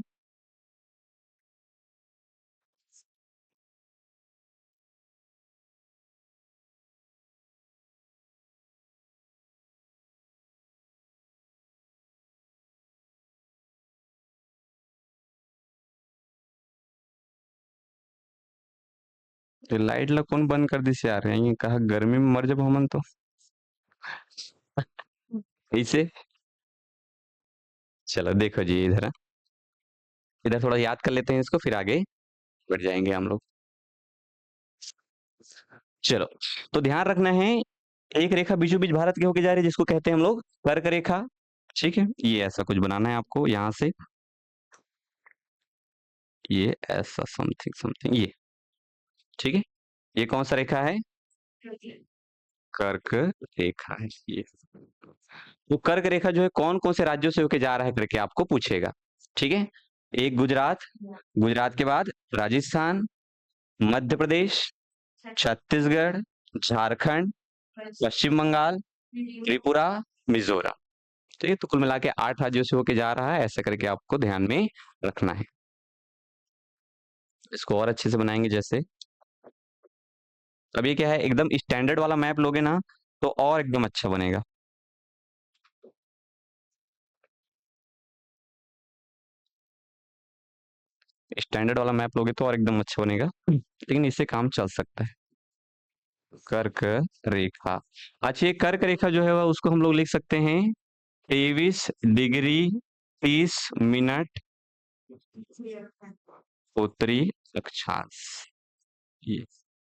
Speaker 1: ये लाइट ला कौन बंद कर दी से यार, ये कहा गर्मी में मर जब हमन तो। ऐसे चलो देखो जी इधर, इधर थोड़ा याद कर लेते हैं इसको, फिर आगे बढ़ जाएंगे हम लोग। चलो, तो ध्यान रखना है, एक रेखा बीचों बीच भारत के होके जा रही है जिसको कहते हैं हम लोग कर्क रेखा। ठीक है, ये ऐसा कुछ बनाना है आपको यहाँ से, ये ऐसा समथिंग समथिंग ये। ठीक है, ये कौन सा रेखा है? कर्क रेखा है ये। तो कर्क रेखा जो है कौन कौन से राज्यों से होके जा रहा है करके आपको पूछेगा। ठीक है, एक गुजरात, गुजरात के बाद राजस्थान, मध्य प्रदेश, छत्तीसगढ़, झारखंड, पश्चिम बंगाल, त्रिपुरा, मिजोरम। ठीक है, तो कुल मिला के 8 राज्यों से होके जा रहा है, ऐसा करके आपको ध्यान में रखना है। इसको और अच्छे से बनाएंगे जैसे, अब ये क्या है, एकदम स्टैंडर्ड वाला मैप लोगे ना तो और एकदम अच्छा बनेगा। स्टैंडर्ड वाला मैप लोगे तो और एकदम अच्छा बनेगा, लेकिन इससे काम चल सकता है। कर्क रेखा, अच्छा ये कर्क रेखा जो है वह उसको हम लोग लिख सकते हैं 23 डिग्री 30 मिनट उत्तरी अक्षांश। ये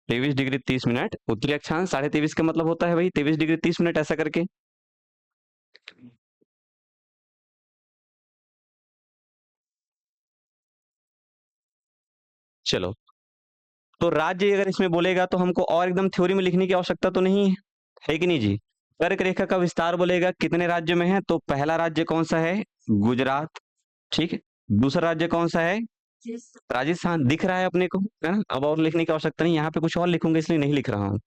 Speaker 1: 23 डिग्री 30 मिनट उत्तरी अक्षांश, 23.5 का मतलब होता है भाई 23 डिग्री 30 मिनट ऐसा करके। चलो, तो राज्य अगर इसमें बोलेगा तो हमको और एकदम थ्योरी में लिखने की आवश्यकता तो नहीं है कि नहीं जी? कर्क रेखा का विस्तार बोलेगा कितने राज्य में है, तो पहला राज्य कौन सा है? गुजरात। ठीक है, दूसरा राज्य कौन सा है? राजस्थान। दिख रहा है अपने को, है ना? अब और लिखने की आवश्यकता नहीं, यहाँ पे कुछ और लिखूंगा इसलिए नहीं लिख रहा हूँ,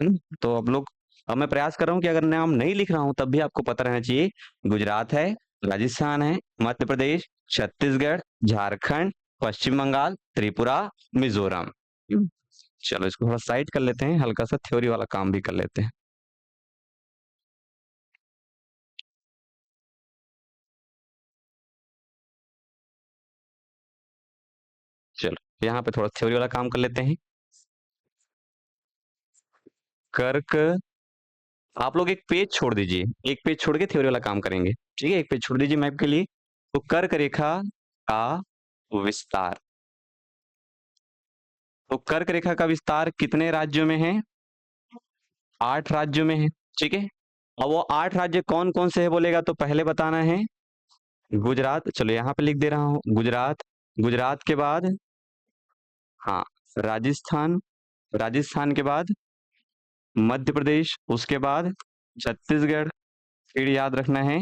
Speaker 1: है ना? तो अब लोग, अब मैं प्रयास कर रहा हूँ कि अगर नाम नहीं लिख रहा हूँ तब भी आपको पता रहना चाहिए, गुजरात है, राजस्थान है, मध्य प्रदेश, छत्तीसगढ़, झारखंड, पश्चिम बंगाल, त्रिपुरा, मिजोरम। चलो इसको थोड़ा साइड कर लेते हैं, हल्का सा थ्योरी वाला काम भी कर लेते हैं। चलो यहाँ पे थोड़ा थ्योरी वाला काम कर लेते हैं। कर्क, आप लोग एक पेज छोड़ दीजिए, एक पेज छोड़ के थ्योरी वाला काम करेंगे। ठीक है, एक पेज छोड़ दीजिए मैप के लिए। तो कर्क रेखा का विस्तार, तो कर्क रेखा का विस्तार कितने राज्यों में है? 8 राज्यों में है। ठीक है, अब वो 8 राज्य कौन कौन से है बोलेगा तो पहले बताना है गुजरात। चलो यहाँ पे लिख दे रहा हूँ गुजरात, गुजरात के बाद हाँ राजस्थान, राजस्थान के बाद मध्य प्रदेश, उसके बाद छत्तीसगढ़, फिर याद रखना है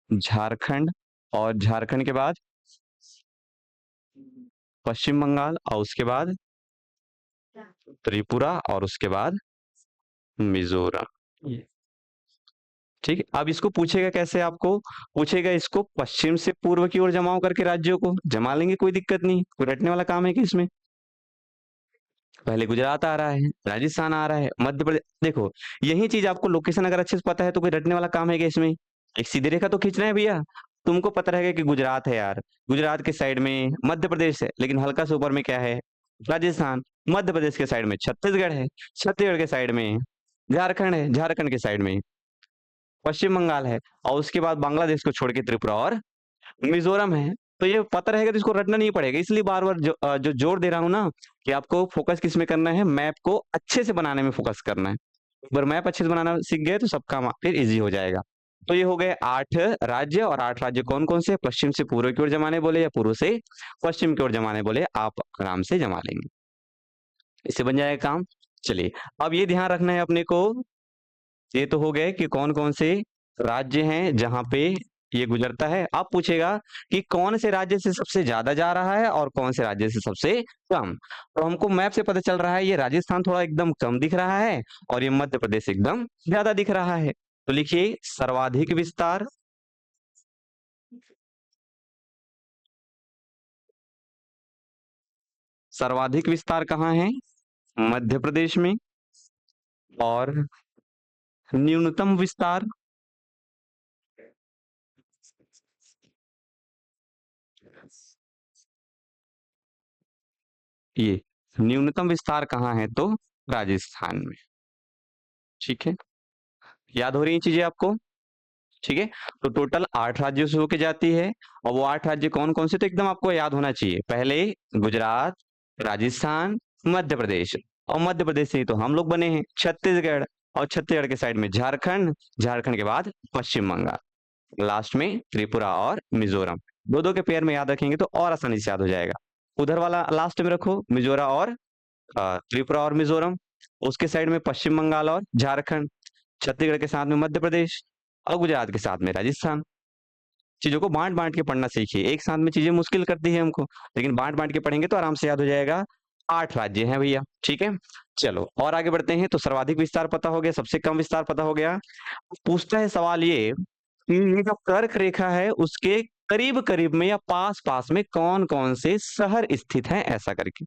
Speaker 1: झारखंड, और झारखंड के बाद पश्चिम बंगाल, और उसके बाद त्रिपुरा, और उसके बाद मिजोरम। ठीक है, अब इसको पूछेगा कैसे, आपको पूछेगा इसको पश्चिम से पूर्व की ओर जमाओ करके, राज्यों को जमा लेंगे, कोई दिक्कत नहीं, कोई रटने वाला काम है कि इसमें? पहले गुजरात आ रहा है, राजस्थान आ रहा है, मध्य प्रदेश, देखो यही चीज आपको लोकेशन अगर अच्छे से पता है तो कोई रटने वाला काम है क्या इसमें? एक सीधी रेखा तो खींचना है भैया, तुमको पता रहेगा कि गुजरात है यार, गुजरात के साइड में मध्य प्रदेश है, लेकिन हल्का से ऊपर में क्या है? राजस्थान। मध्य प्रदेश के साइड में छत्तीसगढ़ है, छत्तीसगढ़ के साइड में झारखंड है, झारखंड के साइड में पश्चिम बंगाल है, और उसके बाद बांग्लादेश को छोड़ के त्रिपुरा और मिजोरम है। तो ये पता रहेगा तो इसको रटना नहीं पड़ेगा, इसलिए बार बार जो जोर दे रहा हूँ ना कि आपको फोकस किस में करना है, मैप को अच्छे से बनाने में फोकस करना है। एक बार मैप अच्छे से बनाना सीख गए तो सब काम फिर इजी हो जाएगा। तो ये हो गए 8 राज्य, और 8 राज्य कौन-कौन से? पश्चिम से पूर्व की ओर जमाने बोले या पूर्व से पश्चिम की ओर जमाने बोले, आप आराम से जमा लेंगे। इससे बन जाएगा काम। चलिए, अब ये ध्यान रखना है अपने को, ये तो हो गए कि कौन-कौन से राज्य हैं जहाँ पे ये गुजरता है। अब पूछेगा कि कौन से राज्य से सबसे ज़्यादा जा रहा है और कौन से राज्य से सबसे कम। तो हमको मैप से पता चल रहा है ये राजस्थान थोड़ा एकदम कम दिख रहा है और ये मध्य प्रदेश एकदम ज़्यादा दिख रहा है। तो लिखिए सर्वाधिक विस्तार, सर्वाधिक विस्तार कहाँ है? मध्य प्रदेश में। और न्यूनतम विस्तार, ये न्यूनतम विस्तार कहाँ है? तो राजस्थान में। ठीक है, याद हो रही हैं चीजें आपको? ठीक है, तो टोटल 8 राज्यों से होके जाती है, और वो 8 राज्य कौन-कौन से? तो एकदम आपको याद होना चाहिए। पहले गुजरात, राजस्थान, मध्य प्रदेश, और मध्य प्रदेश से ही तो हम लोग बने हैं, छत्तीसगढ़, और छत्तीसगढ़ के साइड में झारखंड, झारखंड के बाद पश्चिम बंगाल, लास्ट में त्रिपुरा और मिजोरम। दो-दो के पेयर में याद रखेंगे तो और आसानी से याद हो जाएगा। उधर वाला लास्ट में रखो, मिजोरम और त्रिपुरा और मिजोरम, उसके साइड में पश्चिम बंगाल और झारखंड, छत्तीसगढ़ के साथ में मध्य प्रदेश, और गुजरात के साथ में राजस्थान। चीजों को बांट बांट के पढ़ना सीखिए, एक साथ में चीजें मुश्किल करती है हमको, लेकिन बांट बांट के पढ़ेंगे तो आराम से याद हो जाएगा। 8 राज्य हैं भैया, ठीक है। चलो और आगे बढ़ते हैं। तो सर्वाधिक विस्तार पता हो गया, सबसे कम विस्तार पता हो गया। पूछता है सवाल ये कि ये जो कर्क रेखा है उसके करीब करीब में या पास पास में कौन कौन से शहर स्थित हैं, ऐसा करके।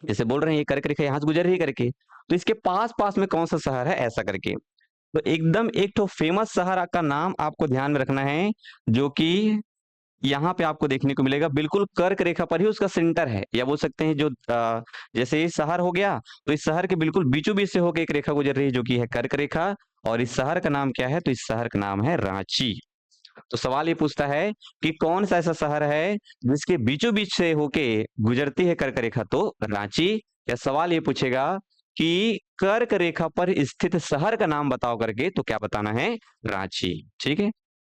Speaker 1: जैसे बोल रहे हैं ये कर्क रेखा यहाँ से गुजर रही करके, तो इसके पास पास में कौन सा शहर है, ऐसा करके। तो एकदम एक तो फेमस शहर का नाम आपको ध्यान में रखना है, जो कि यहाँ पे आपको देखने को मिलेगा, बिल्कुल कर्क रेखा पर ही उसका सेंटर है, या बोल सकते हैं जो जैसे ये शहर हो गया, तो इस शहर के बिल्कुल बीचों बीच से होकर एक रेखा गुजर रही है जो कि है कर्क रेखा, और इस शहर का नाम क्या है? तो इस शहर का नाम है रांची। तो सवाल ये पूछता है कि कौन सा ऐसा शहर है जिसके बीचों बीच से होके गुजरती है कर्क रेखा? तो रांची। या सवाल ये पूछेगा कि कर्क रेखा पर स्थित शहर का नाम बताओ करके, तो क्या बताना है? रांची। ठीक है,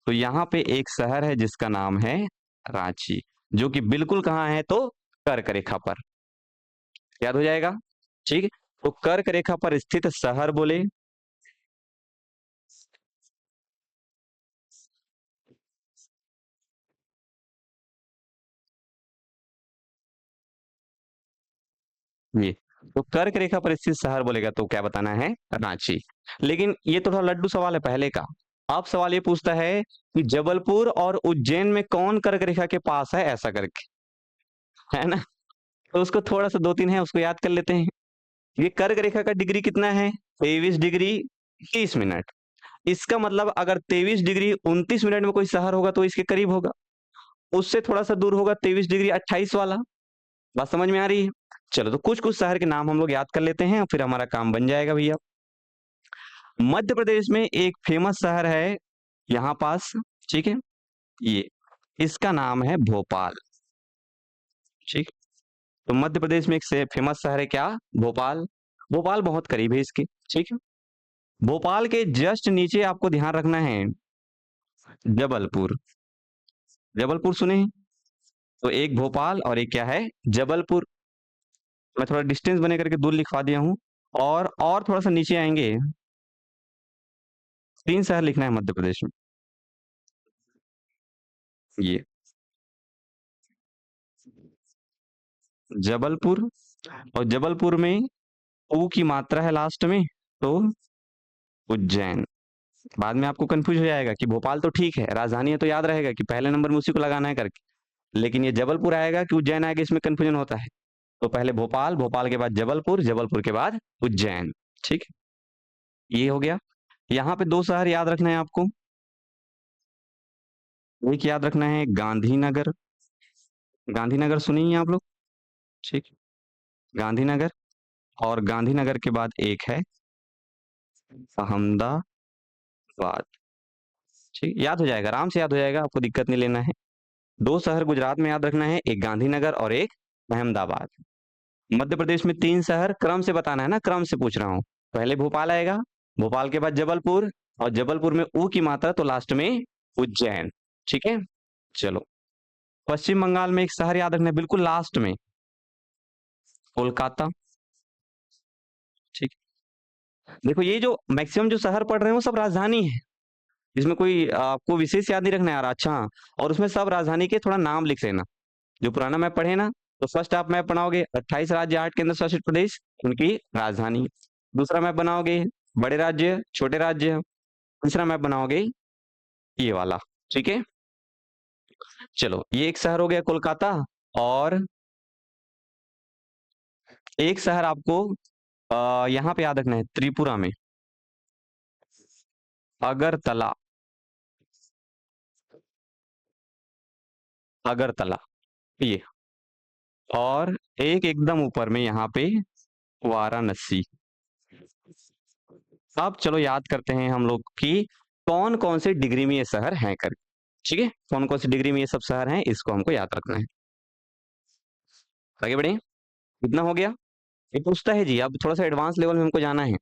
Speaker 1: तो यहाँ पे एक शहर है जिसका नाम है रांची, जो कि बिल्कुल कहाँ है? तो कर्क रेखा पर। याद हो जाएगा, ठीक है। तो कर्क रेखा पर स्थित शहर बोले, ये तो कर्क रेखा पर स्थित शहर बोलेगा तो क्या बताना है? रांची। लेकिन ये तो थोड़ा लड्डू सवाल है पहले का। अब सवाल ये पूछता है कि जबलपुर और उज्जैन में कौन कर्क रेखा के पास है, ऐसा करके, है ना। तो उसको थोड़ा सा 2-3 है उसको याद कर लेते हैं। ये कर्क रेखा का डिग्री कितना है? 23 डिग्री 30 मिनट। इसका मतलब अगर 23 डिग्री 29 मिनट में कोई शहर होगा तो इसके करीब होगा। उससे थोड़ा सा दूर होगा 23 डिग्री 28 वाला। बात समझ में आ रही है? चलो, तो कुछ कुछ शहर के नाम हम लोग याद कर लेते हैं, फिर हमारा काम बन जाएगा भैया। मध्य प्रदेश में एक फेमस शहर है यहाँ पास, ठीक है, ये इसका नाम है भोपाल। ठीक, तो मध्य प्रदेश में एक से फेमस शहर है क्या? भोपाल। भोपाल बहुत करीब है इसके, ठीक है। भोपाल के जस्ट नीचे आपको ध्यान रखना है जबलपुर। जबलपुर सुने हैं? तो एक भोपाल और एक क्या है? जबलपुर। मैं थोड़ा डिस्टेंस बने करके दूर लिखवा दिया हूँ। और थोड़ा सा नीचे आएंगे, 3 शहर लिखना है मध्य प्रदेश में। ये जबलपुर, और जबलपुर में ऊ की मात्रा है लास्ट में, तो उज्जैन। बाद में आपको कंफ्यूज हो जाएगा कि भोपाल तो ठीक है, राजधानी है, तो याद रहेगा कि पहले नंबर में उसी को लगाना है करके, लेकिन ये जबलपुर आएगा कि उज्जैन आएगा, इसमें कंफ्यूजन होता है। तो पहले भोपाल, भोपाल के बाद जबलपुर, जबलपुर के बाद उज्जैन। ठीक, ये हो गया। यहाँ पे 2 शहर याद रखना है आपको। एक याद रखना है गांधीनगर। गांधीनगर सुनी हैं आप लोग? ठीक, गांधीनगर, और गांधीनगर के बाद एक है अहमदाबाद। ठीक, याद हो जाएगा, आराम से याद हो जाएगा, आपको दिक्कत नहीं लेना है। 2 शहर गुजरात में याद रखना है, एक गांधीनगर और एक अहमदाबाद। मध्य प्रदेश में 3 शहर, क्रम से बताना है ना, क्रम से पूछ रहा हूँ। पहले भोपाल आएगा, भोपाल के बाद जबलपुर, और जबलपुर में ऊ की मात्रा तो लास्ट में उज्जैन। ठीक है, चलो। पश्चिम बंगाल में एक शहर याद रखना है बिल्कुल लास्ट में, कोलकाता। ठीक, देखो ये जो मैक्सिमम जो शहर पढ़ रहे हैं वो सब राजधानी है, इसमें कोई आपको विशेष याद नहीं रखना है यार। अच्छा हाँ, और उसमें सब राजधानी के थोड़ा नाम लिख लेना। जो पुराना मैप पढ़े ना, तो फर्स्ट आप मैप बनाओगे 28 राज्य 8 केंद्र शासित प्रदेश उनकी राजधानी। दूसरा मैप बनाओगे बड़े राज्य छोटे राज्य। तीसरा मैप बनाओगे ये वाला। ठीक है, चलो ये एक शहर हो गया कोलकाता। और एक शहर आपको यहाँ पे याद रखना है, त्रिपुरा में अगरतला। अगरतला ये, और एक एकदम ऊपर में यहाँ पे वाराणसी। अब चलो याद करते हैं हम लोग कि कौन कौन से डिग्री में ये शहर हैं कर। ठीक है, कौन कौन सी डिग्री में ये सब शहर हैं, इसको हमको याद रखना है। आगे बढ़े, कितना हो गया? ये पूछता है जी, अब थोड़ा सा एडवांस लेवल में हमको जाना है।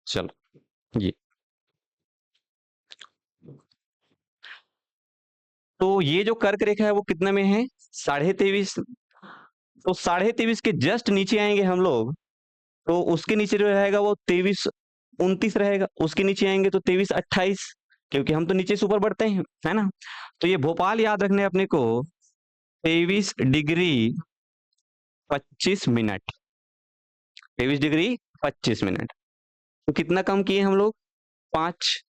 Speaker 1: चलो ये, तो ये जो कर्क रेखा है वो कितने में है? 23.5। तो 23.5 के जस्ट नीचे आएंगे हम लोग, तो उसके नीचे जो रहेगा वो 23.29 रहेगा। उसके नीचे आएंगे तो 23.28, क्योंकि हम तो नीचे से ऊपर बढ़ते हैं, है ना। तो ये भोपाल याद रखने अपने को 23 डिग्री 25 मिनट। 23 degree 25 minute. तो कितना कम किए हम लोग? 5।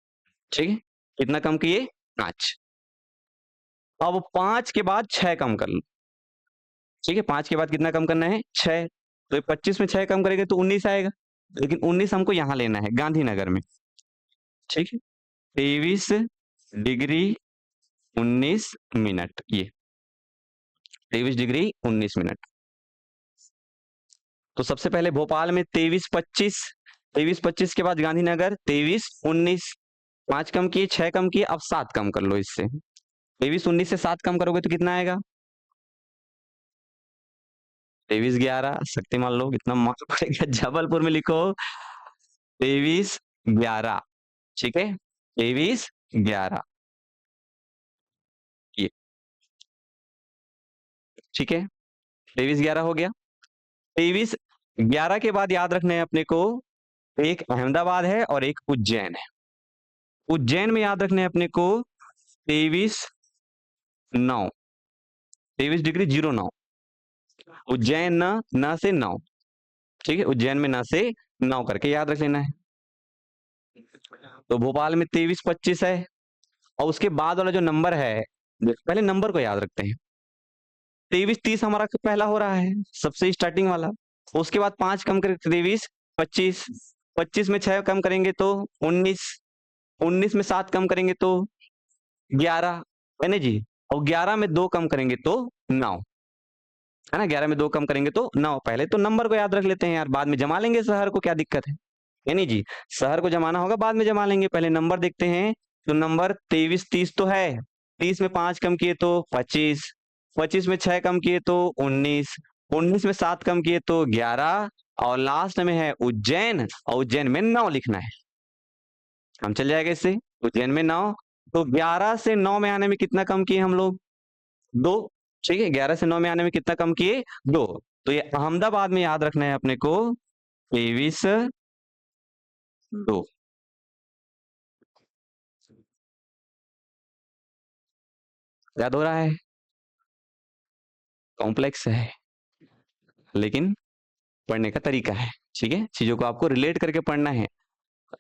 Speaker 1: ठीक है, कितना कम किए? 5। अब 5 के बाद 6 कम कर लो। ठीक है, 5 के बाद कितना कम करना है? 6। तो 25 में 6 कम करेंगे तो 19 आएगा, लेकिन 19 हमको यहाँ लेना है गांधीनगर में। ठीक है, 23 डिग्री 19 मिनट, ये 23 डिग्री 19 मिनट। तो सबसे पहले भोपाल में 23-25, 23-25 के बाद गांधीनगर 23-19। 5 कम किए, 6 कम किए, अब 7 कम कर लो इससे। 23-19 से 7 कम करोगे तो कितना आएगा? 23-11। शक्तिमान लोग इतना मार पड़ेगा, जबलपुर में लिखो 23-11। ठीक है, 23-11 ये। ठीक है, 23-11 हो गया। 23-11 के बाद याद रखना है अपने को, एक अहमदाबाद है और एक उज्जैन है। उज्जैन में याद रखना है अपने को 23-9, 23 डिग्री 09। उज्जैन न से 9। ठीक है, उज्जैन में न से 9 करके याद रख लेना है। तो भोपाल में 23-25 है, और उसके बाद वाला जो नंबर है, पहले नंबर को याद रखते हैं। 23-30 हमारा पहला हो रहा है, सबसे स्टार्टिंग वाला। उसके बाद 5 कम करके 23-25। 25 में 6 कम करेंगे तो 19। 19 में 7 कम करेंगे तो 11, है ना जी। और 11 में 2 कम करेंगे तो 9, है ना। 11 में 2 कम करेंगे तो 9। पहले तो नंबर को याद रख लेते हैं यार, बाद में जमा लेंगे शहर को, क्या दिक्कत है नहीं जी। शहर को जमाना होगा बाद में जमा लेंगे, पहले नंबर देखते हैं। तो नंबर 23-30 तो है, 30 में 5 कम किए तो 25, 25 में 6 कम किए तो 19, 19 में 7 कम किए तो 11, और लास्ट में है उज्जैन, और उज्जैन में 9 लिखना है। हम चल जाएगा इससे, उज्जैन में 9। तो 11 से 9 में आने में कितना कम किए हम लोग? 2। ठीक है, 11 से 9 में आने में कितना कम किए? 2। तो ये अहमदाबाद में याद रखना है अपने को 23-2। याद हो रहा है? कॉम्प्लेक्स है, लेकिन पढ़ने का तरीका है। ठीक है, चीजों को आपको रिलेट करके पढ़ना है।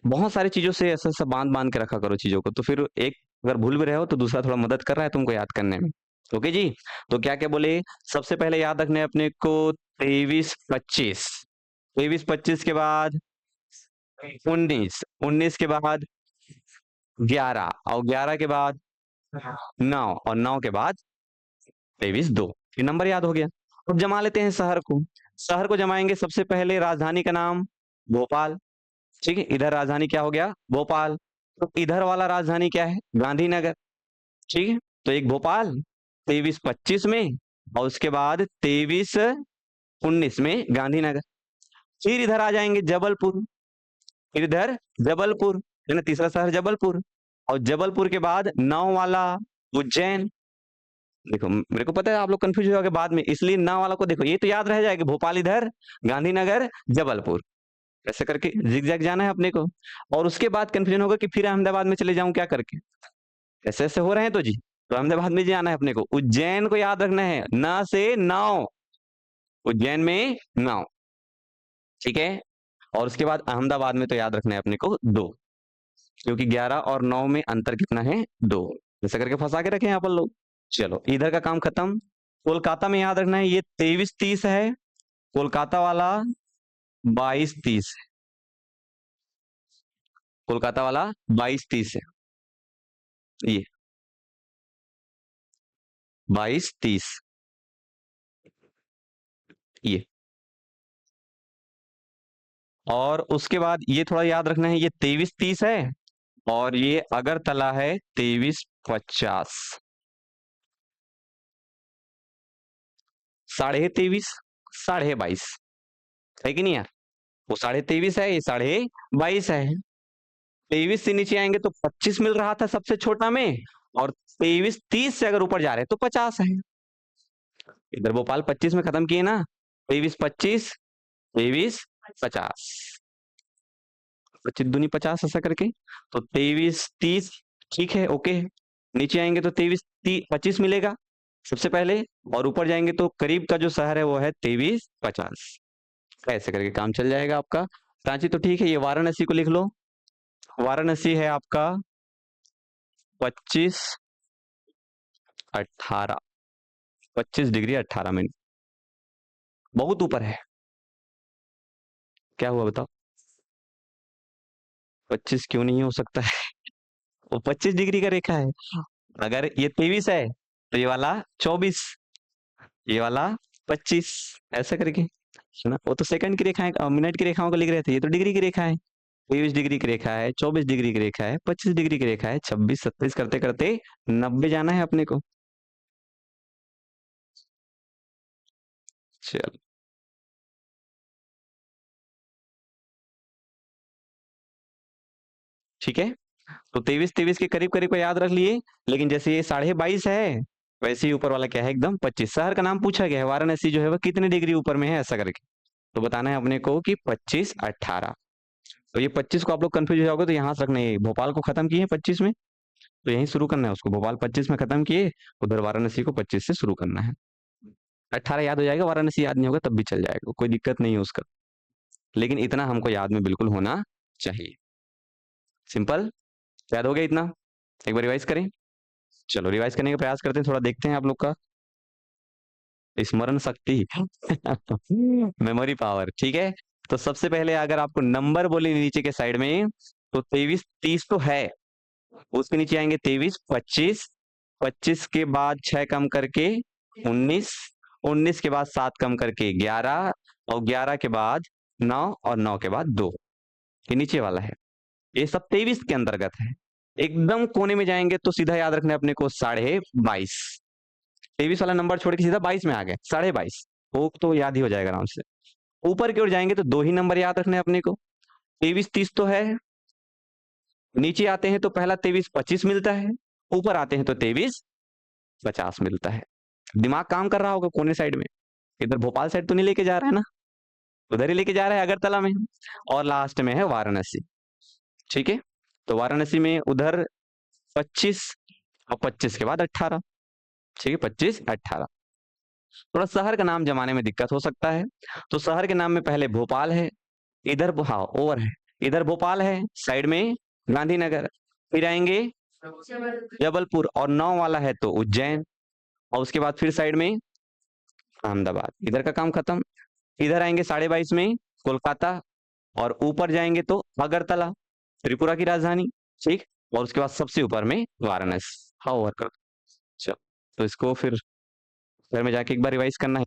Speaker 1: बहुत सारी चीजों से ऐसा ऐसा बांध बांध के रखा करो चीजों को, तो फिर एक अगर भूल भी रहे हो तो दूसरा थोड़ा मदद कर रहा है तुमको याद करने में। ओके जी, तो क्या क्या बोले? सबसे पहले याद रखने हैं अपने को 23-25। 23-25 के बाद 19, 19 के बाद 11, और 11 के बाद 9, और 9 के बाद 23-2। ये नंबर याद हो गया। अब जमा लेते हैं शहर को। शहर को जमाएंगे, सबसे पहले राजधानी का नाम भोपाल। ठीक है, इधर राजधानी क्या हो गया? भोपाल। तो इधर वाला राजधानी क्या है? गांधीनगर। ठीक है, तो एक भोपाल 23-25 में, और उसके बाद 23-19 में गांधीनगर। फिर इधर आ जाएंगे जबलपुर, फिर इधर जबलपुर, है ना, तीसरा शहर जबलपुर। और जबलपुर के बाद 9 वाला उज्जैन। देखो मेरे को पता है आप लोग कंफ्यूज हो जाओगे बाद में, इसलिए 9 वाला को देखो, ये तो याद रह जाएगा, भोपाल इधर, गांधीनगर, जबलपुर, ऐसे करके जिगजैग जाना है अपने को। और उसके बाद कंफ्यूजन होगा कि फिर अहमदाबाद में चले जाऊं क्या करके, ऐसे ऐसे हो रहे हैं तो जी। तो अहमदाबाद में जाना है अपने को, उज्जैन को याद रखना है, न से 9, उज्जैन में 9। ठीक है, और उसके बाद अहमदाबाद में तो याद रखना है अपने को 2, क्योंकि 11 और 9 में अंतर कितना है? 2। ऐसे करके फंसा के रखे हैं अपन लोग। चलो इधर का काम खत्म। कोलकाता में याद रखना है, ये 23-30 है, कोलकाता वाला 22-30 है, कोलकाता वाला 22-30 है, ये 22-30, ये। और उसके बाद ये थोड़ा याद रखना है, ये 23-30 है, और ये अगरतला है 23-50, 23.5, 22.5, है कि नहीं यार? वो 23.5 है, ये 22.5 है। 23 से नीचे आएंगे तो 25 मिल रहा था सबसे छोटा में, और 23-30 से अगर ऊपर जा रहे हैं तो 50 है। इधर भोपाल 25 में खत्म किए ना, 23-25, 23-50, 25 दूनी 50, ऐसा करके। तो 23-30, ठीक है, ओके। नीचे आएंगे तो 23-25 मिलेगा सबसे पहले, और ऊपर जाएंगे तो करीब का जो शहर है वो है 23-50, ऐसे करके काम चल जाएगा आपका। रांची तो ठीक है, ये वाराणसी को लिख लो, वाराणसी है आपका 25-18, 25 डिग्री 18 मिनट, बहुत ऊपर है। क्या हुआ बताओ? 25 क्यों नहीं हो सकता है? वो 25 डिग्री का रेखा है। अगर ये 23 है तो ये वाला 24, ये वाला 25, ऐसा करके, है ना। वो तो सेकंड की रेखा है, मिनट की रेखाओं को लिख रहे थे, ये तो डिग्री की रेखा है। 23 डिग्री की रेखा है, 24 डिग्री की रेखा है, 25 डिग्री की रेखा है, 26-27 करते करते 90 जाना है अपने को। चलो ठीक है, तो 23-23 के करीब करीब को याद रख लिए। लेकिन जैसे ये 22.5 है, वैसे ही ऊपर वाला क्या है? एकदम 25। शहर का नाम पूछा गया है, वाराणसी जो है वो कितने डिग्री ऊपर में है, ऐसा करके तो बताना है अपने को कि 25-18। तो ये 25 को आप लोग कंफ्यूज हो जाओगे तो यहाँ से रखना है, भोपाल को खत्म किए 25 में, तो यहीं शुरू करना है उसको, भोपाल 25 में खत्म किए, उधर वाराणसी को 25 से शुरू करना है। 18 याद हो जाएगा, वाराणसी याद नहीं होगा तब भी चल जाएगा, कोई दिक्कत नहीं है उसका, लेकिन इतना हमको याद में बिल्कुल होना चाहिए। सिंपल, याद हो गया इतना? एक बार रिवाइज करें। चलो रिवाइज करने का प्रयास करते हैं, थोड़ा देखते हैं आप लोग का स्मरण शक्ति मेमोरी पावर। ठीक है, तो सबसे पहले अगर आपको नंबर बोले नीचे के साइड में, तो 23-30 तो है, उसके नीचे आएंगे 23-25, 25 के बाद 6 कम करके 19, 19 के बाद 7 कम करके 11, और 11 के बाद 9, और 9 के बाद 2, ये नीचे वाला है, ये सब 23 के अंतर्गत है। एकदम कोने में जाएंगे तो सीधा याद रखना है अपने को 22.5, 23 वाला नंबर छोड़ के सीधा 22 में आ गए, 22.5, वो तो याद ही हो जाएगा आराम से। ऊपर की ओर जाएंगे तो 2 ही नंबर याद रखने हैं अपने को, 23-30 तो है, नीचे आते हैं तो पहला 23-25 मिलता है, ऊपर आते हैं तो 23-50 मिलता है। दिमाग काम कर रहा होगा कोने साइड में, इधर भोपाल साइड तो नहीं लेके जा रहा है ना, उधर ही लेके जा रहा है अगरतला में, और लास्ट में है वाराणसी। ठीक है, तो वाराणसी में उधर 25, और 25 के बाद 18, ठीक है, 25-18। थोड़ा शहर का नाम जमाने में दिक्कत हो सकता है, तो शहर के नाम में पहले भोपाल है, इधर हाँ ओवर है, इधर भोपाल है, साइड में गांधीनगर, फिर आएंगे जबलपुर, और 9 वाला है तो उज्जैन, और उसके बाद फिर साइड में अहमदाबाद। इधर का काम खत्म। इधर आएंगे 22.5 में कोलकाता, और ऊपर जाएंगे तो अगरतला, त्रिपुरा की राजधानी, ठीक, और उसके बाद सबसे ऊपर में वाराणसी। हाँ ओवर कर, चलो तो इसको फिर घर में जाके एक बार रिवाइज करना है।